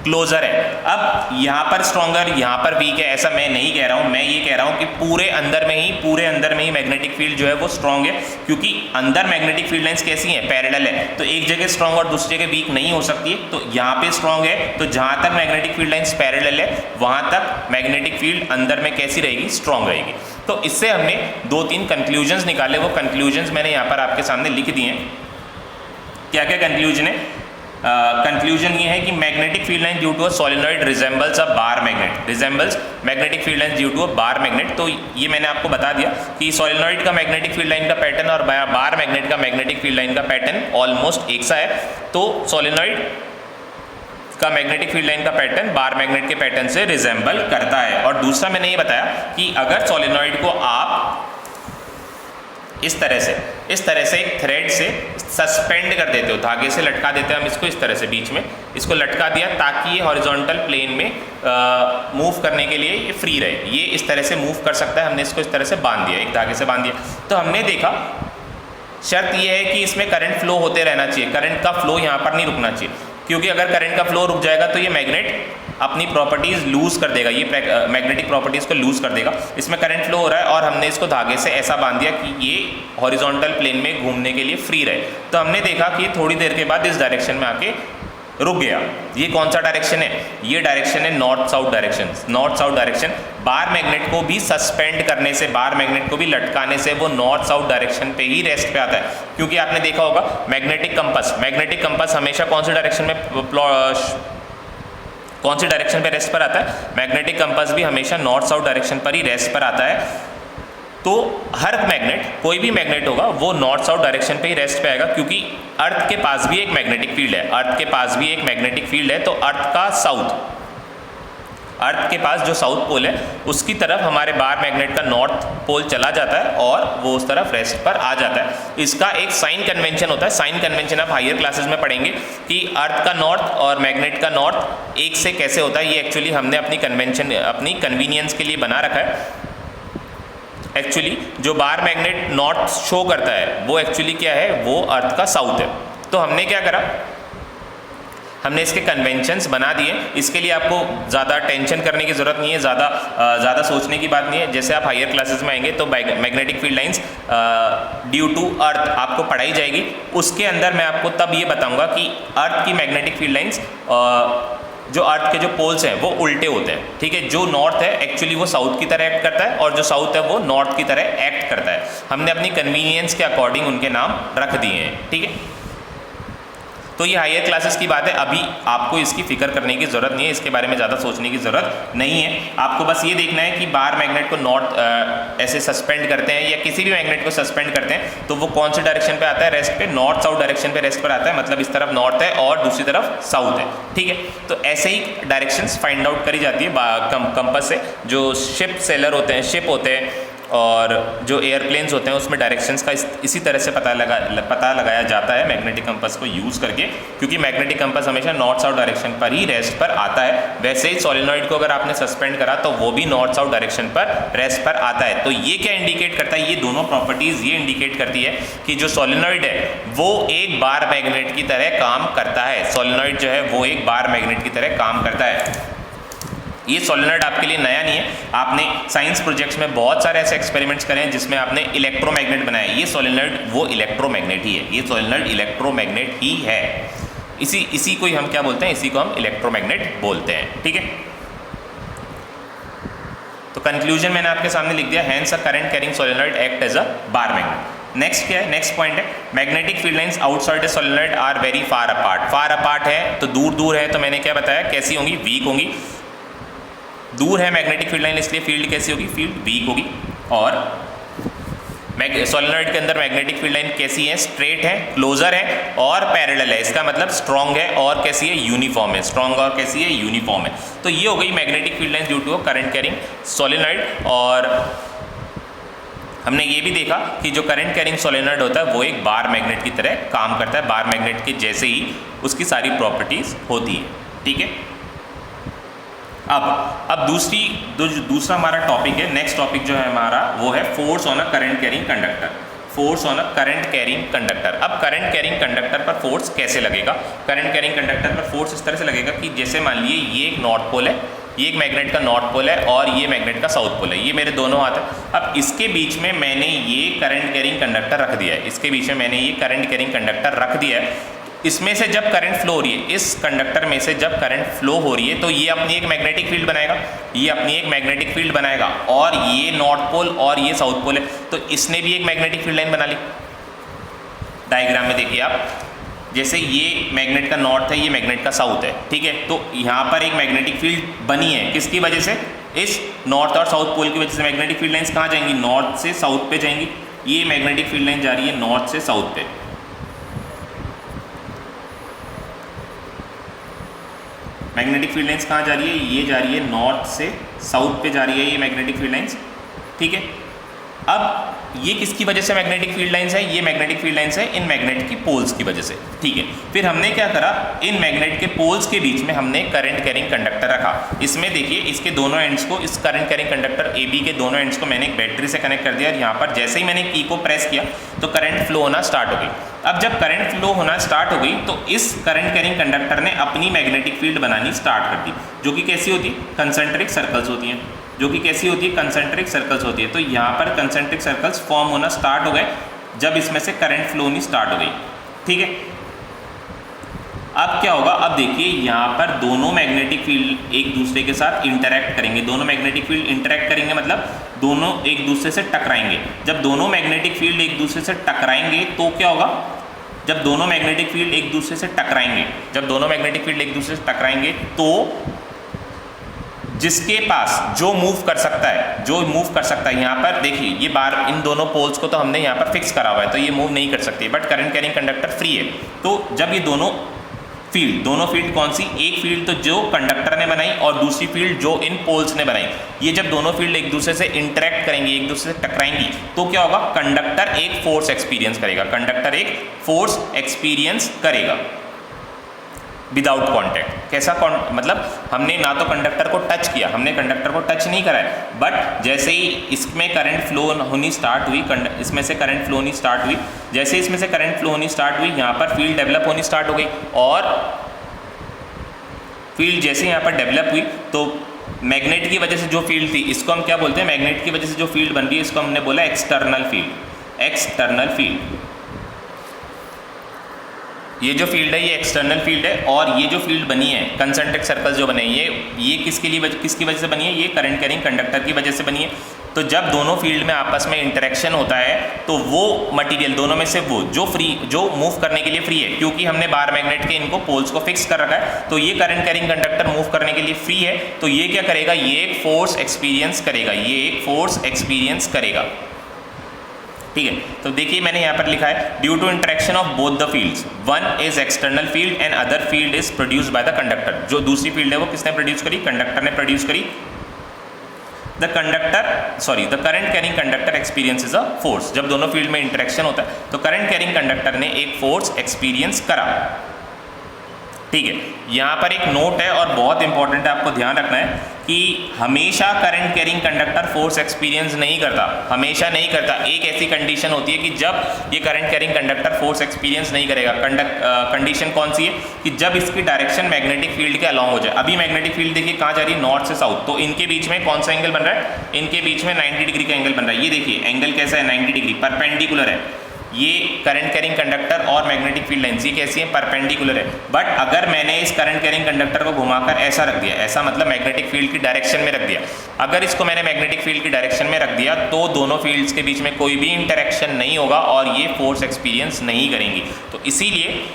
क्लोजर है। अब यहाँ पर स्ट्रॉन्गर, यहाँ पर वीक है, ऐसा मैं नहीं कह रहा हूँ। मैं ये कह रहा हूँ कि पूरे अंदर में ही मैग्नेटिक फील्ड जो है वो स्ट्रॉन्ग है, क्योंकि अंदर मैग्नेटिक फील्ड लाइंस कैसी हैं, पैरेलल है। तो एक जगह स्ट्रॉन्ग और दूसरी जगह वीक नहीं हो सकती है। तो यहाँ पे स्ट्रॉन्ग है, तो जहाँ तक मैग्नेटिक फील्ड लाइंस पैरेलल है वहाँ तक मैग्नेटिक फील्ड अंदर में कैसी रहेगी, स्ट्रॉन्ग रहेगी। तो इससे हमने 2-3 कंक्लूजन्स निकाले, वो कंक्लूजन्स मैंने यहाँ पर आपके सामने लिख दिए हैं। क्या क्या कंक्लूजन है? कंक्लूजन ये है कि magnetic field line due to a solenoid resembles a bar magnet, resembles magnetic field line due to a bar magnet. तो ये मैंने आपको बता दिया कि सोलेनॉइड का मैग्नेटिक फील्ड लाइन का पैटर्न और बार मैग्नेट का मैग्नेटिक फील्ड लाइन का पैटर्न ऑलमोस्ट एक सा है। तो सोलेनॉइड का मैग्नेटिक फील्ड लाइन का पैटर्न बार मैग्नेट के पैटर्न से रिजेंबल करता है। और दूसरा मैंने ये बताया कि अगर सोलेनॉइड को आप इस तरह से एक थ्रेड से सस्पेंड कर देते हो, धागे से लटका देते हैं हम इसको, इस तरह से बीच में इसको लटका दिया ताकि ये हॉरिजॉन्टल प्लेन में मूव करने के लिए ये फ्री रहे, ये इस तरह से मूव कर सकता है। हमने इसको इस तरह से बांध दिया, एक धागे से बांध दिया। तो हमने देखा शर्त ये है कि इसमें करंट फ्लो होते रहना चाहिए, करंट का फ्लो यहाँ पर नहीं रुकना चाहिए, क्योंकि अगर करंट का फ्लो रुक जाएगा तो ये मैग्नेट अपनी प्रॉपर्टीज़ लूज़ कर देगा, ये मैग्नेटिक प्रॉपर्टीज़ को लूज़ कर देगा। इसमें करंट फ्लो हो रहा है और हमने इसको धागे से ऐसा बांध दिया कि ये हॉरिजॉन्टल प्लेन में घूमने के लिए फ्री रहे। तो हमने देखा कि थोड़ी देर के बाद इस डायरेक्शन में आके रुक गया। ये कौन सा डायरेक्शन है? ये डायरेक्शन है north south direction. North south direction bar magnet को भी सस्पेंड करने से, बार मैग्नेट को भी लटकाने से वो नॉर्थ साउथ डायरेक्शन पे ही रेस्ट पे आता है। क्योंकि आपने देखा होगा मैग्नेटिक कंपास हमेशा कौन से डायरेक्शन में कौन सी डायरेक्शन पे रेस्ट पर आता है? मैग्नेटिक कंपास भी हमेशा नॉर्थ साउथ डायरेक्शन पर ही रेस्ट पर आता है। तो हर मैग्नेट, कोई भी मैग्नेट होगा वो नॉर्थ साउथ डायरेक्शन पे ही रेस्ट पे आएगा, क्योंकि अर्थ के पास भी एक मैग्नेटिक फील्ड है, अर्थ के पास भी एक मैग्नेटिक फील्ड है। तो अर्थ के पास जो साउथ पोल है उसकी तरफ हमारे बार मैग्नेट का नॉर्थ पोल चला जाता है और वो उस तरफ रेस्ट पर आ जाता है। इसका एक साइन कन्वेंशन होता है, साइन कन्वेंशन आप हायर क्लासेस में पढ़ेंगे कि अर्थ का नॉर्थ और मैग्नेट का नॉर्थ एक से कैसे होता है। ये एक्चुअली हमने अपनी कन्वीनियंस के लिए बना रखा है। एक्चुअली जो बार मैग्नेट नॉर्थ शो करता है वो एक्चुअली क्या है, वो अर्थ का साउथ है। तो हमने क्या करा, हमने इसके कन्वेंशंस बना दिए। इसके लिए आपको ज़्यादा टेंशन करने की ज़रूरत नहीं है, ज़्यादा सोचने की बात नहीं है। जैसे आप हायर क्लासेस में आएंगे तो magnetic field lines due to earth आपको पढ़ाई जाएगी। उसके अंदर मैं आपको तब ये बताऊंगा कि अर्थ की मैग्नेटिक फील्ड लाइंस, जो अर्थ के जो पोल्स हैं वो उल्टे होते हैं, ठीक है। जो नॉर्थ है एक्चुअली वो साउथ की तरह एक्ट करता है और जो साउथ है वो नॉर्थ की तरह एक्ट करता है। हमने अपनी कन्वीनियंस के अकॉर्डिंग उनके नाम रख दिए हैं, ठीक है। तो ये हायर क्लासेस की बात है, अभी आपको इसकी फिक्र करने की ज़रूरत नहीं है, इसके बारे में ज़्यादा सोचने की ज़रूरत नहीं है। आपको बस ये देखना है कि बार मैग्नेट को नॉर्थ ऐसे सस्पेंड करते हैं या किसी भी मैग्नेट को सस्पेंड करते हैं तो वो कौन से डायरेक्शन पे आता है, रेस्ट पे, नॉर्थ साउथ डायरेक्शन पे रेस्ट पर आता है। मतलब इस तरफ नॉर्थ है और दूसरी तरफ साउथ है, ठीक है। तो ऐसे ही डायरेक्शंस फाइंड आउट करी जाती है कंपास से। जो शिप सेलर होते हैं, शिप होते हैं और जो एयरप्लेन्स होते हैं उसमें डायरेक्शंस का इसी तरह से पता लगाया जाता है मैग्नेटिक कंपास को यूज़ करके, क्योंकि मैग्नेटिक कंपास हमेशा नॉर्थ साउथ डायरेक्शन पर ही रेस्ट पर आता है। वैसे ही सोलेनॉइड को अगर आपने सस्पेंड करा तो वो भी नॉर्थ साउथ डायरेक्शन पर रेस्ट पर आता है। तो ये क्या इंडिकेट करता है, ये दोनों प्रॉपर्टीज़ ये इंडिकेट करती है कि जो सोलेनॉइड है वो एक बार मैग्नेट की तरह काम करता है। सोलेनॉइड जो है वो एक बार मैग्नेट की तरह काम करता है। ये सोलेनॉइड आपके लिए नया नहीं है, आपने साइंस प्रोजेक्ट्स में बहुत सारे ऐसे एक्सपेरिमेंट्स करे हैं जिसमें आपने इलेक्ट्रोमैग्नेट बनाया। ये सोलेनॉइड वो इलेक्ट्रोमैग्नेट ही है, ये सोलेनॉइड इलेक्ट्रोमैग्नेट ही है। इसी को ही हम क्या बोलते हैं, इसी को हम इलेक्ट्रोमैग्नेट बोलते हैं, ठीक है। तो कंक्लूजन मैंने आपके सामने लिख दिया, hence a current carrying solenoid act as a bar magnet. Next क्या है, नेक्स्ट पॉइंट है magnetic field lines outside a solenoid are very far apart. Far apart है तो दूर दूर है, तो मैंने क्या बताया, कैसी होंगी, वीक होंगी। दूर है मैग्नेटिक फील्ड लाइन, इसलिए फील्ड कैसी होगी, फील्ड वीक होगी। और सोलेनॉइड के अंदर मैग्नेटिक फील्ड लाइन कैसी है, स्ट्रेट है, क्लोजर है और पैरेलल है। इसका मतलब स्ट्रॉन्ग है और कैसी है, यूनिफॉर्म है। स्ट्रॉन्ग और कैसी है, यूनिफॉर्म है। तो ये हो गई magnetic field line due to current carrying solenoid. और हमने ये भी देखा कि जो करंट कैरिंग सोलेनॉइड होता है वो एक बार मैग्नेट की तरह काम करता है, बार मैग्नेट के जैसे ही उसकी सारी प्रॉपर्टीज होती है, ठीक है। अब दूसरा हमारा टॉपिक है, नेक्स्ट टॉपिक जो है हमारा वो है force on a current carrying conductor. Force on a current carrying conductor. अब करंट कैरिंग कंडक्टर पर फोर्स कैसे लगेगा, करंट कैरिंग कंडक्टर पर फोर्स इस तरह से लगेगा कि जैसे मान लीजिए ये एक नॉर्थ पोल है, ये एक मैग्नेट का नॉर्थ पोल है और ये मैग्नेट का साउथ पोल है, ये मेरे दोनों हाथ है। अब इसके बीच में मैंने ये करंट कैरिंग कंडक्टर रख दिया है, इसके बीच में मैंने ये करंट कैरिंग कंडक्टर रख दिया है। इसमें से जब करंट फ्लो हो रही है, इस कंडक्टर में से जब करंट फ्लो हो रही है तो ये अपनी एक मैग्नेटिक फील्ड बनाएगा, ये अपनी एक मैग्नेटिक फील्ड बनाएगा, और ये नॉर्थ पोल और ये साउथ पोल है, तो इसने भी एक मैग्नेटिक फील्ड लाइन बना ली। डायग्राम में देखिए आप, जैसे ये मैग्नेट का नॉर्थ है, ये मैग्नेट का साउथ है, ठीक है, तो यहाँ पर एक मैग्नेटिक फील्ड बनी है, किसकी वजह से? इस नॉर्थ और साउथ पोल की वजह से। मैग्नेटिक फील्ड लाइंस कहाँ जाएंगी? नॉर्थ से साउथ पे जाएंगी। ये मैग्नेटिक फील्ड लाइन जा रही है नॉर्थ से साउथ पे। मैग्नेटिक फील्ड लाइंस कहाँ जा रही है? ये जा रही है नॉर्थ से साउथ पे जा रही है ये मैग्नेटिक फील्ड लाइंस, ठीक है। अब ये किसकी वजह से मैग्नेटिक फील्ड लाइंस है? ये मैग्नेटिक फील्ड लाइंस है इन मैग्नेट की पोल्स की वजह से, ठीक है। फिर हमने क्या करा, इन मैग्नेट के पोल्स के बीच में हमने करंट कैरिंग कंडक्टर रखा। इसमें देखिए इसके दोनों एंड्स को, इस करंट कैरिंग कंडक्टर AB के दोनों एंड्स को मैंने एक बैटरी से कनेक्ट कर दिया, और यहाँ पर जैसे ही मैंने की को प्रेस किया तो करंट फ्लो होना स्टार्ट हो गई। अब जब करंट फ्लो होना स्टार्ट हो गई तो इस करंट कैरिंग कंडक्टर ने अपनी मैग्नेटिक फील्ड बनानी स्टार्ट कर दी, जो कि कैसी होती है? कंसेंट्रिक सर्कल्स होती हैं, जो कि कैसी होती है? कंसेंट्रिक सर्कल्स होती है। तो यहाँ पर कंसेंट्रिक सर्कल्स फॉर्म होना स्टार्ट हो गए जब इसमें से करंट फ्लो होनी स्टार्ट हो गई, ठीक है। अब क्या होगा? अब देखिए यहाँ पर दोनों मैग्नेटिक फील्ड एक दूसरे के साथ इंटरैक्ट करेंगे। दोनों मैग्नेटिक फील्ड इंटरैक्ट करेंगे मतलब दोनों एक दूसरे से टकराएंगे। जब दोनों मैग्नेटिक फील्ड एक दूसरे से टकराएंगे तो क्या होगा? जब दोनों मैग्नेटिक फील्ड एक दूसरे से टकराएंगे, जब दोनों मैग्नेटिक फील्ड एक दूसरे से टकराएंगे तो जिसके पास जो मूव कर सकता है, जो मूव कर सकता है, यहाँ पर देखिए ये बार इन दोनों पोल्स को तो हमने यहाँ पर फिक्स करा हुआ है तो ये मूव नहीं कर सकती, but current carrying conductor free है। तो जब ये दोनों फील्ड कौन सी? एक फील्ड तो जो कंडक्टर ने बनाई और दूसरी फील्ड जो इन पोल्स ने बनाई, ये जब दोनों फील्ड एक दूसरे से इंटरेक्ट करेंगी, एक दूसरे से टकराएंगी, तो क्या होगा? कंडक्टर एक फोर्स एक्सपीरियंस करेगा, कंडक्टर एक फोर्स एक्सपीरियंस करेगा विदाउट कॉन्टैक्ट। कैसा मतलब हमने ना तो कंडक्टर को टच किया, हमने कंडक्टर को टच नहीं करा है, बट जैसे ही इसमें करंट फ्लो होनी स्टार्ट हुई, इसमें से करंट फ्लो होनी स्टार्ट हुई, जैसे इसमें से करंट फ्लो होनी स्टार्ट हुई, यहाँ पर फील्ड डेवलप होनी स्टार्ट हो गई, और फील्ड जैसे यहाँ पर डेवलप हुई तो मैग्नेट की वजह से जो फील्ड थी, इसको हम क्या बोलते हैं? मैग्नेट की वजह से जो फील्ड बन रही है इसको हमने बोला एक्सटर्नल फील्ड। एक्सटर्नल फील्ड, ये जो फील्ड है ये एक्सटर्नल फील्ड है, और ये जो फील्ड बनी है कंसेंट्रिक सर्कल्स जो बने हैं ये किसकी वजह से बनी है? ये करंट कैरिंग कंडक्टर की वजह से बनी है। तो जब दोनों फील्ड में आपस में इंटरेक्शन होता है तो वो मटेरियल दोनों में से वो जो मूव करने के लिए फ्री है, क्योंकि हमने बार मैग्नेट के इनको पोल्स को फिक्स कर रखा है, तो ये करंट कैरिंग कंडक्टर मूव करने के लिए फ्री है, तो ये क्या करेगा? ये एक फोर्स एक्सपीरियंस करेगा, ये एक फोर्स एक्सपीरियंस करेगा, ठीक है। तो देखिए मैंने यहाँ पर लिखा है due to interaction of both the fields, one is external field and other field is produced by the conductor. जो दूसरी फील्ड है वो किसने प्रोड्यूस करी? कंडक्टर ने प्रोड्यूस करी। The current carrying conductor experience a force. जब दोनों फील्ड में इंटरेक्शन होता है तो करंट कैरिंग कंडक्टर ने एक फोर्स एक्सपीरियंस करा, ठीक है। यहाँ पर एक नोट है और बहुत इंपॉर्टेंट है, आपको ध्यान रखना है कि हमेशा current carrying conductor force experience नहीं करता, हमेशा नहीं करता। एक ऐसी कंडीशन होती है कि जब ये current carrying conductor force experience नहीं करेगा। कंडीशन कौन सी है? कि जब इसकी डायरेक्शन मैग्नेटिक फील्ड के अलॉन्ग हो जाए। अभी मैग्नेटिक फील्ड देखिए कहाँ जा रही है? नॉर्थ से साउथ, तो इनके बीच में कौन सा एंगल बन रहा है? इनके बीच में 90 डिग्री का एंगल बन रहा है। ये देखिए एंगल कैसा है? 90 डिग्री, परपेंडिकुलर है। ये करंट कैरिंग कंडक्टर और मैग्नेटिक फील्ड लाइंस ये कैसी है? परपेंडिकुलर है। बट अगर मैंने इस करंट कैरिंग कंडक्टर को घुमाकर ऐसा रख दिया, ऐसा मतलब मैग्नेटिक फील्ड की डायरेक्शन में रख दिया, अगर इसको मैंने मैग्नेटिक फील्ड की डायरेक्शन में रख दिया तो दोनों फील्ड्स के बीच में कोई भी इंटरेक्शन नहीं होगा और ये फोर्स एक्सपीरियंस नहीं करेंगी। तो इसीलिए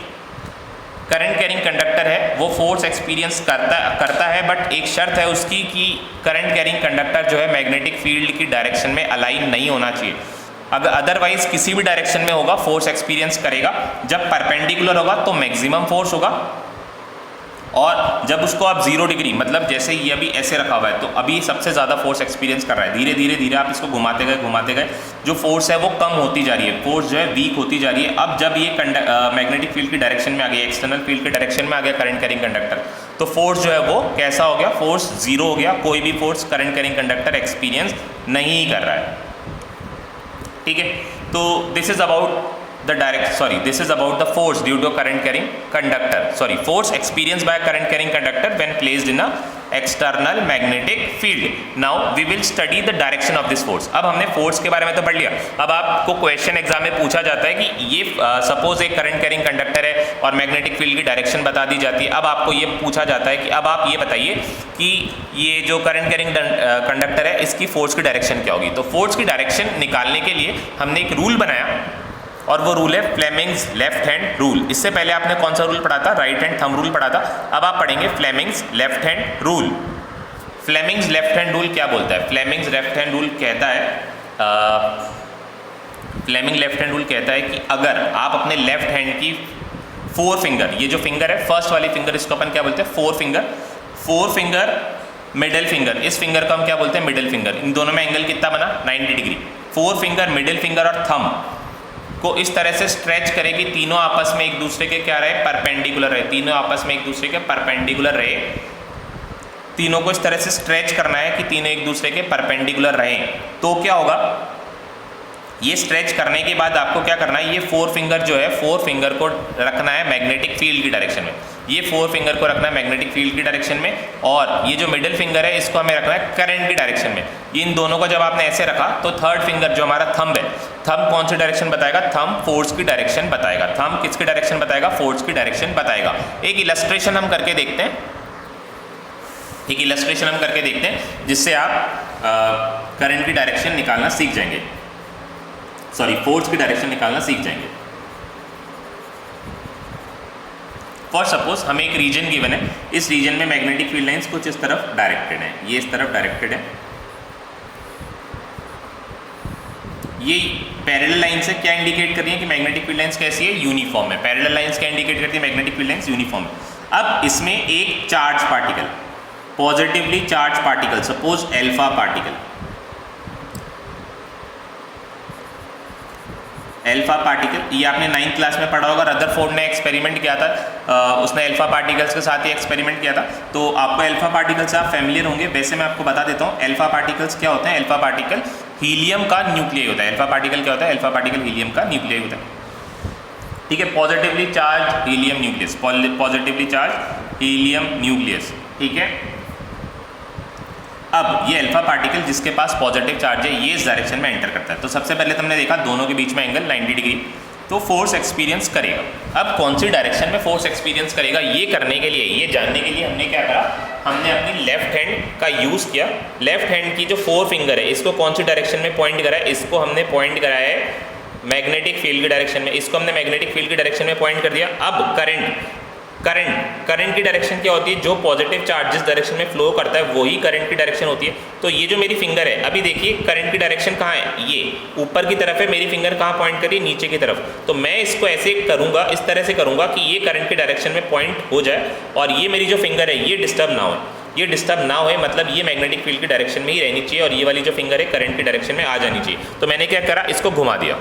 करंट कैरिंग कंडक्टर है वो फोर्स एक्सपीरियंस करता है, बट एक शर्त है उसकी कि करंट कैरिंग कंडक्टर जो है मैग्नेटिक फील्ड की डायरेक्शन में अलाइन नहीं होना चाहिए। अगर अदरवाइज किसी भी डायरेक्शन में होगा फोर्स एक्सपीरियंस करेगा। जब परपेंडिकुलर होगा तो मैक्सिमम फोर्स होगा, और जब उसको आप 0 डिग्री मतलब जैसे ये अभी ऐसे रखा हुआ है तो अभी सबसे ज़्यादा फोर्स एक्सपीरियंस कर रहा है। धीरे धीरे आप इसको घुमाते गए जो फोर्स है वो कम होती जा रही है, फोर्स जो है वीक होती जा रही है। अब जब ये मैग्नेटिक फील्ड की डायरेक्शन में आ गया, एक्सटर्नल फील्ड की डायरेक्शन में आ गया करंट कैरिंग कंडक्टर, तो फोर्स जो है वो कैसा हो गया? फोर्स 0 हो गया। कोई भी force current carrying conductor experience नहीं कर रहा है, ठीक है। तो this is about this is about the force due to current carrying conductor, force experienced by a current carrying conductor when placed in a external magnetic field. Now we will study the direction of this force. अब हमने फोर्स के बारे में तो पढ़ लिया। अब आपको क्वेश्चन एग्जाम में पूछा जाता है कि ये सपोज एक करंट कैरिंग कंडक्टर है और मैग्नेटिक फील्ड की डायरेक्शन बता दी जाती है। अब आपको ये पूछा जाता है कि अब आप ये बताइए कि ये जो करंट कैरिंग कंडक्टर है इसकी फोर्स की डायरेक्शन क्या होगी। तो फोर्स की डायरेक्शन निकालने के लिए हमने एक रूल बनाया और वो रूल है फ्लेमिंग्स लेफ्ट हैंड रूल। इससे पहले आपने कौन सा रूल पढ़ा था? राइट हैंड थंब रूल पढ़ा था। अब आप पढ़ेंगे Fleming's left hand rule. Fleming's left hand rule क्या बोलता है? फ्लेमिंग्स लेफ्ट हैंड रूल कहता है फ्लेमिंग लेफ्ट हैंड रूल कहता है कि अगर आप अपने लेफ्ट हैंड की 4 फिंगर, ये जो फिंगर है फर्स्ट वाली फिंगर, इसको अपन क्या बोलते हैं? 4 फिंगर मिडिल फिंगर, इस फिंगर को हम क्या बोलते हैं? Middle finger. इन दोनों में एंगल कितना बना? 90 डिग्री। 4 फिंगर मिडिल फिंगर और थंब को इस तरह से स्ट्रेच करेगी, तीनों आपस में एक दूसरे के क्या रहे? परपेंडिकुलर रहे। तीनों आपस में एक दूसरे के परपेंडिकुलर रहे। तीनों को इस तरह से स्ट्रेच करना है कि तीनों एक दूसरे के परपेंडिकुलर रहें। तो क्या होगा? ये स्ट्रेच करने के बाद आपको क्या करना है? ये 4 फिंगर जो है 4 फिंगर को रखना है मैग्नेटिक फील्ड की डायरेक्शन में। ये 4 फिंगर को रखना है मैग्नेटिक फील्ड की डायरेक्शन में, और ये जो मिडिल फिंगर है इसको हमें रखना है करंट की डायरेक्शन में। इन दोनों को जब आपने ऐसे रखा तो थर्ड फिंगर जो हमारा थंब है, थंब कौन सी डायरेक्शन बताएगा? थंब फोर्स की डायरेक्शन बताएगा। थंब किसकी डायरेक्शन बताएगा? फोर्स की डायरेक्शन बताएगा। एक इलस्ट्रेशन हम करके देखते हैं, एक इलस्ट्रेशन हम करके देखते हैं जिससे आप करंट की डायरेक्शन निकालना सीख जाएंगे, सॉरी फोर्स की डायरेक्शन निकालना सीख जाएंगे। फॉर सपोज हमें एक रीजन गिवन है, इस रीजन में मैग्नेटिक फील्ड लाइंस कुछ इस तरफ डायरेक्टेड है, ये इस तरफ डायरेक्टेड है। ये पैरेलल लाइन से क्या इंडिकेट कर रही है कि मैग्नेटिक फील्ड लाइंस कैसी है? यूनिफॉर्म है। पैरेलल लाइंस क्या इंडिकेट करती है? मैग्नेटिक फील्ड लाइंस यूनिफॉर्म है। अब इसमें एक charge particle, positively charge particle, suppose alpha particle, alpha particle, ये आपने 9th क्लास में पढ़ा होगा। रदरफोर्ड ने एक्सपेरिमेंट किया था, उसने एल्फा पार्टिकल्स के साथ ही एक्सपेरिमेंट किया था, तो आपको एल्फा पार्टिकल्स आप फैमिलियर होंगे। वैसे मैं आपको बता देता हूँ एल्फा पार्टिकल्स क्या होते हैं। एल्फा पार्टिकल हीलियम का न्यूक्लियस होता है। एल्फा पार्टिकल क्या होता है? एल्फा पार्टिकल हीलियम का न्यूक्लियस होता है। ठीक है, positively charge helium nucleus, positively charge helium nucleus. ठीक है, अब ये अल्फा पार्टिकल जिसके पास पॉजिटिव चार्ज है ये इस डायरेक्शन में एंटर करता है। तो सबसे पहले तुमने देखा दोनों के बीच में एंगल 90 डिग्री, तो फोर्स एक्सपीरियंस करेगा। अब कौन सी डायरेक्शन में फोर्स एक्सपीरियंस करेगा ये करने के लिए, ये जानने के लिए हमने क्या करा? हमने अपनी लेफ्ट हैंड का यूज़ किया। लेफ्ट हैंड की जो 4 फिंगर है इसको कौन सी डायरेक्शन में पॉइंट करा है? इसको हमने पॉइंट कराया है मैग्नेटिक फील्ड की डायरेक्शन में। इसको हमने मैग्नेटिक फील्ड की डायरेक्शन में पॉइंट कर दिया। अब करंट की डायरेक्शन क्या होती है? जो पॉजिटिव चार्ज जिस डायरेक्शन में फ्लो करता है वही करंट की डायरेक्शन होती है। तो ये जो मेरी फिंगर है, अभी देखिए करंट की डायरेक्शन कहाँ है? ये ऊपर की तरफ है, मेरी फिंगर कहाँ पॉइंट करी? नीचे की तरफ। तो मैं इसको ऐसे करूँगा, इस तरह से करूँगा कि ये करंट की डायरेक्शन में पॉइंट हो जाए और ये मेरी जो फिंगर है ये डिस्टर्ब ना हो। ये डिस्टर्ब ना हो मतलब ये मैग्नेटिक फील्ड की डायरेक्शन में ही रहनी चाहिए और ये वाली जो फिंगर है करंट की डायरेक्शन में आ जानी चाहिए। तो मैंने क्या करा? इसको घुमा दिया,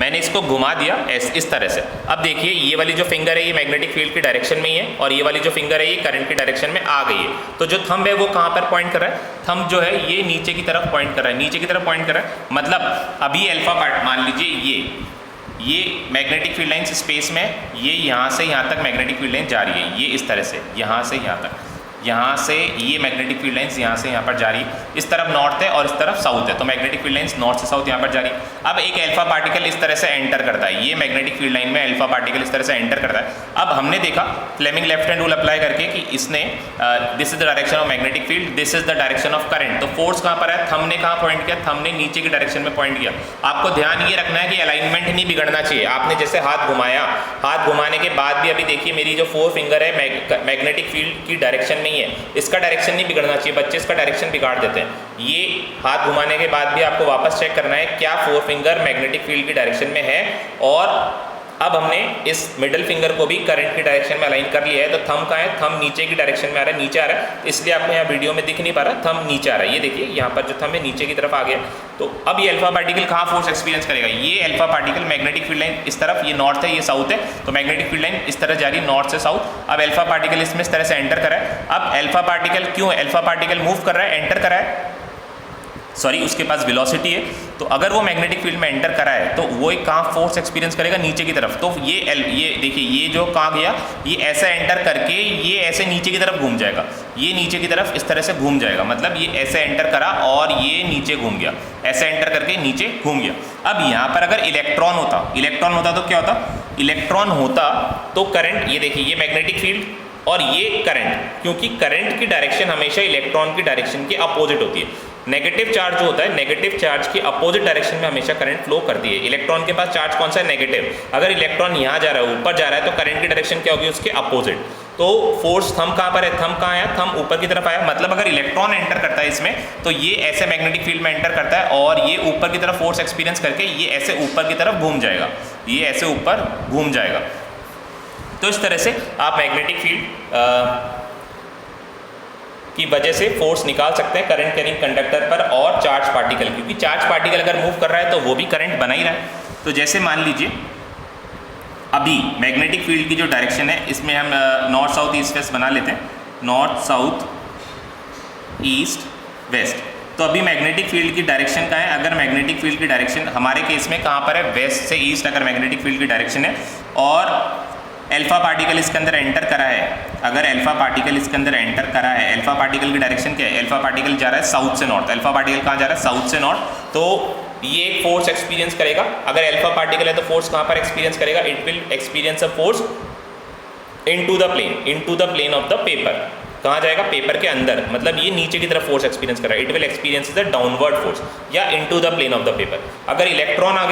मैंने इसको घुमा दिया इस तरह से। अब देखिए ये वाली जो फिंगर है ये मैग्नेटिक फील्ड की डायरेक्शन में ही है और ये वाली जो फिंगर है ये करंट की डायरेक्शन में आ गई है। तो जो थंब है वो कहाँ पर पॉइंट कर रहा है? थंब जो है ये नीचे की तरफ पॉइंट कर रहा है, नीचे की तरफ पॉइंट कर रहा है। मतलब अभी अल्फा पार्ट मान लीजिए ये मैग्नेटिक फील्ड लाइन्स स्पेस में, ये यहाँ से यहाँ तक मैग्नेटिक फील्ड लाइन जा रही है, ये इस तरह से यहाँ से यहाँ तक, यहाँ से ये मैग्नेटिक फील्ड लाइंस यहाँ से यहाँ पर जा रही है। इस तरफ नॉर्थ है और इस तरफ साउथ है, तो मैग्नेटिक फील्ड लाइंस नॉर्थ से साउथ यहाँ पर जा रही है। अब एक अल्फा पार्टिकल इस तरह से एंटर करता है, ये मैग्नेटिक फील्ड लाइन में अल्फा पार्टिकल इस तरह से एंटर करता है। अब हमने देखा Fleming left hand rule apply करके कि इसने this is the direction of magnetic field, this is the direction of current. तो फोर्स कहाँ पर है? थंब ने कहाँ पॉइंट किया? थंब ने नीचे की डायरेक्शन में पॉइंट किया। आपको ध्यान ये रखना है कि अलाइनमेंट नहीं बिगड़ना चाहिए। आपने जैसे हाथ घुमाया, हाथ घुमाने के बाद भी अभी देखिए मेरी जो 4 फिंगर है मैग्नेटिक फील्ड की डायरेक्शन में ही है, इसका डायरेक्शन नहीं बिगड़ना चाहिए। बच्चे इसका डायरेक्शन बिगाड़ देते हैं। ये हाथ घुमाने के बाद भी आपको वापस चेक करना है क्या 4 फिंगर मैग्नेटिक फील्ड की डायरेक्शन में है। और अब हमने इस मिडिल फिंगर को भी करंट की डायरेक्शन में अलाइन कर लिया है। तो थंब कहाँ है? थंब नीचे की डायरेक्शन में आ रहा है, नीचे आ रहा है, इसलिए आपको यहाँ वीडियो में दिख नहीं पा रहा, थंब नीचे आ रहा है। ये देखिए यहाँ पर जो थंब है नीचे की तरफ आ गया। तो अब ये अल्फा पार्टिकल कहाँ फोर्स एक्सपीरियंस करेगा? ये alpha particle magnetic field line इस तरफ, ये नॉर्थ है ये साउथ है, तो मैग्नेटिक फील्ड लाइन इस तरह जा रही है नॉर्थ से साउथ। अब अल्फा पार्टिकल इसमें इस तरह से एंटर करा है। अब अल्फा पार्टिकल क्यों अल्फा पार्टिकल मूव कर रहा है, एंटर कर रहा है, सॉरी उसके पास वेलोसिटी है, तो अगर वो मैग्नेटिक फील्ड में एंटर करा है तो वो एक कहाँ फोर्स एक्सपीरियंस करेगा, नीचे की तरफ। तो ये देखिए ये जो कहाँ गया, ये ऐसा एंटर करके ये ऐसे नीचे की तरफ घूम जाएगा, ये नीचे की तरफ इस तरह से घूम जाएगा, मतलब ये ऐसे एंटर करा और ये नीचे घूम गया, ऐसे एंटर करके नीचे घूम गया। अब यहाँ पर अगर इलेक्ट्रॉन होता तो क्या होता, इलेक्ट्रॉन होता तो करंट, ये देखिए ये मैग्नेटिक फील्ड और ये करंट, क्योंकि करंट की डायरेक्शन हमेशा इलेक्ट्रॉन की डायरेक्शन के अपोजिट होती है। नेगेटिव चार्ज जो होता है, नेगेटिव चार्ज की अपोजिट डायरेक्शन में हमेशा करंट फ्लो करती है। इलेक्ट्रॉन के पास चार्ज कौन सा है, नेगेटिव। अगर इलेक्ट्रॉन यहाँ जा रहा है, ऊपर जा रहा है, तो करंट की डायरेक्शन क्या होगी, उसके अपोजिट। तो फोर्स थंब कहाँ पर है, थंब कहाँ आया, थंब ऊपर की तरफ आया, मतलब अगर इलेक्ट्रॉन एंटर करता है इसमें तो ये ऐसे मैग्नेटिक फील्ड में एंटर करता है और ये ऊपर की तरफ फोर्स एक्सपीरियंस करके ये ऐसे ऊपर की तरफ घूम जाएगा, ये ऐसे ऊपर घूम जाएगा। तो इस तरह से आप मैग्नेटिक फील्ड की वजह से फोर्स निकाल सकते हैं करंट कैरिंग कंडक्टर पर और चार्ज पार्टिकल, क्योंकि चार्ज पार्टिकल अगर मूव कर रहा है तो वो भी करंट बना ही रहा है। तो जैसे मान लीजिए अभी मैग्नेटिक फील्ड की जो डायरेक्शन है, इसमें हम नॉर्थ साउथ ईस्ट वेस्ट बना लेते हैं, नॉर्थ साउथ ईस्ट वेस्ट। तो अभी मैग्नेटिक फील्ड की डायरेक्शन का है, अगर मैग्नेटिक फील्ड की डायरेक्शन हमारे केस में कहाँ पर है, वेस्ट से ईस्ट अगर मैग्नेटिक फील्ड की डायरेक्शन है और अल्फा पार्टिकल इसके अंदर एंटर करा है, अगर अल्फा पार्टिकल इसके अंदर एंटर करा है, अल्फा पार्टिकल की डायरेक्शन क्या है, अल्फा पार्टिकल जा रहा है साउथ से नॉर्थ, अल्फा पार्टिकल कहाँ जा रहा है, साउथ से नॉर्थ। तो ये एक फोर्स एक्सपीरियंस करेगा, अगर अल्फा पार्टिकल है तो फोर्स कहाँ पर एक्सपीरियंस करेगा, it will experience a force into the plane of the paper. कहाँ जाएगा, पेपर के अंदर, मतलब ये नीचे की तरफ फोर्स एक्सपीरियंस कर रहा है, it will experience the downward force या into the plane of the paper. अगर इलेक्ट्रॉन आ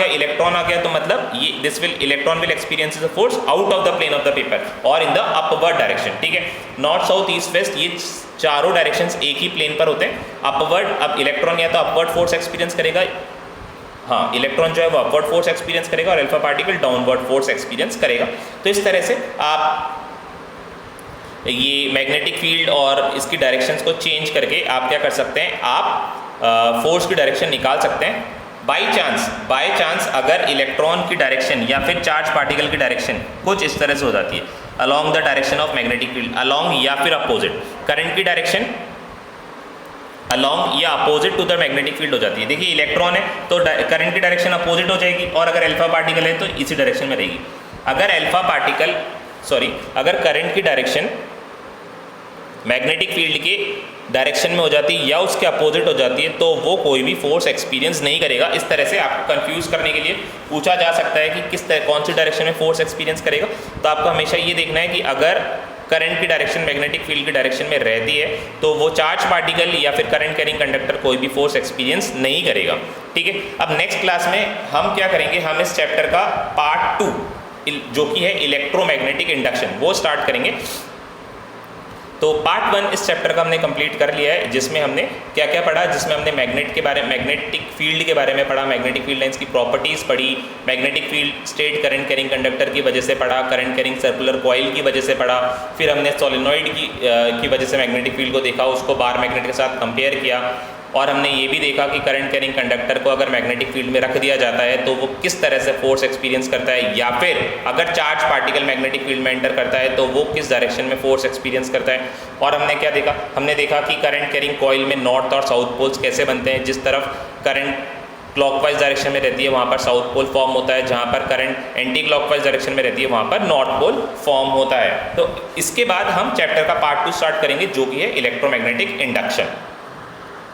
गया तो मतलब ये electron will experience the force out of the plane of the paper और इन द अपवर्ड डायरेक्शन। ठीक है, नॉर्थ साउथ ईस्ट वेस्ट ये चारों डायरेक्शंस एक ही प्लेन पर होते हैं। अपवर्ड, अब इलेक्ट्रॉन या तो अपवर्ड फोर्स एक्सपीरियंस करेगा, हाँ इलेक्ट्रॉन जो है वो अपवर्ड फोर्स एक्सपीरियंस करेगा और alpha particle downward force experience करेगा। तो इस तरह से आप ये मैग्नेटिक फील्ड और इसकी डायरेक्शंस को चेंज करके आप क्या कर सकते हैं, आप फोर्स की डायरेक्शन निकाल सकते हैं। बाई चांस अगर इलेक्ट्रॉन की डायरेक्शन या फिर चार्ज पार्टिकल की डायरेक्शन कुछ इस तरह से हो जाती है, along the direction of magnetic field, along या फिर अपोजिट, करंट की डायरेक्शन अलोंग या opposite to the magnetic field हो जाती है। देखिए इलेक्ट्रॉन है तो करंट की डायरेक्शन अपोजिट हो जाएगी, और अगर अल्फा पार्टिकल है तो इसी डायरेक्शन में रहेगी। अगर करंट की डायरेक्शन मैग्नेटिक फील्ड के डायरेक्शन में हो जाती है या उसके अपोजिट हो जाती है तो वो कोई भी फोर्स एक्सपीरियंस नहीं करेगा। इस तरह से आपको कंफ्यूज करने के लिए पूछा जा सकता है कि कौन सी डायरेक्शन में फोर्स एक्सपीरियंस करेगा। तो आपको हमेशा ये देखना है कि अगर करंट की डायरेक्शन मैग्नेटिक फील्ड की डायरेक्शन में रहती है तो वो चार्ज पार्टिकल या फिर करंट कैरिंग कंडक्टर कोई भी फोर्स एक्सपीरियंस नहीं करेगा। ठीक है, अब नेक्स्ट क्लास में हम क्या करेंगे, हम इस चैप्टर का पार्ट 2 जो कि है इलेक्ट्रोमैग्नेटिक इंडक्शन वो स्टार्ट करेंगे। तो पार्ट 1 इस चैप्टर का हमने कंप्लीट कर लिया है, जिसमें हमने क्या क्या पढ़ा, जिसमें हमने मैग्नेटिक फील्ड के बारे में पढ़ा, मैग्नेटिक फील्ड लाइंस की प्रॉपर्टीज़ पढ़ी, magnetic field state current carrying conductor की वजह से पढ़ा, करंट कैरिंग सर्कुलर कॉइल की वजह से पढ़ा, फिर हमने सोलेनॉइड की वजह से मैग्नेटिक फील्ड को देखा, उसको बार मैग्नेट के साथ कंपेयर किया, और हमने ये भी देखा कि करंट कैरिंग कंडक्टर को अगर मैग्नेटिक फील्ड में रख दिया जाता है तो वो किस तरह से फोर्स एक्सपीरियंस करता है, या फिर अगर चार्ज पार्टिकल मैग्नेटिक फील्ड में एंटर करता है तो वो किस डायरेक्शन में फोर्स एक्सपीरियंस करता है। और हमने क्या देखा, हमने देखा कि करंट कैरिंग कॉइल में नॉर्थ और साउथ पोल्स कैसे बनते हैं। जिस तरफ करंट क्लॉकवाइज डायरेक्शन में रहती है वहाँ पर साउथ पोल फॉर्म होता है, जहाँ पर करंट एंटी क्लॉकवाइज डायरेक्शन में रहती है वहाँ पर नॉर्थ पोल फॉर्म होता है। तो इसके बाद हम चैप्टर का पार्ट 2 स्टार्ट करेंगे जो कि है इलेक्ट्रोमैग्नेटिक इंडक्शन।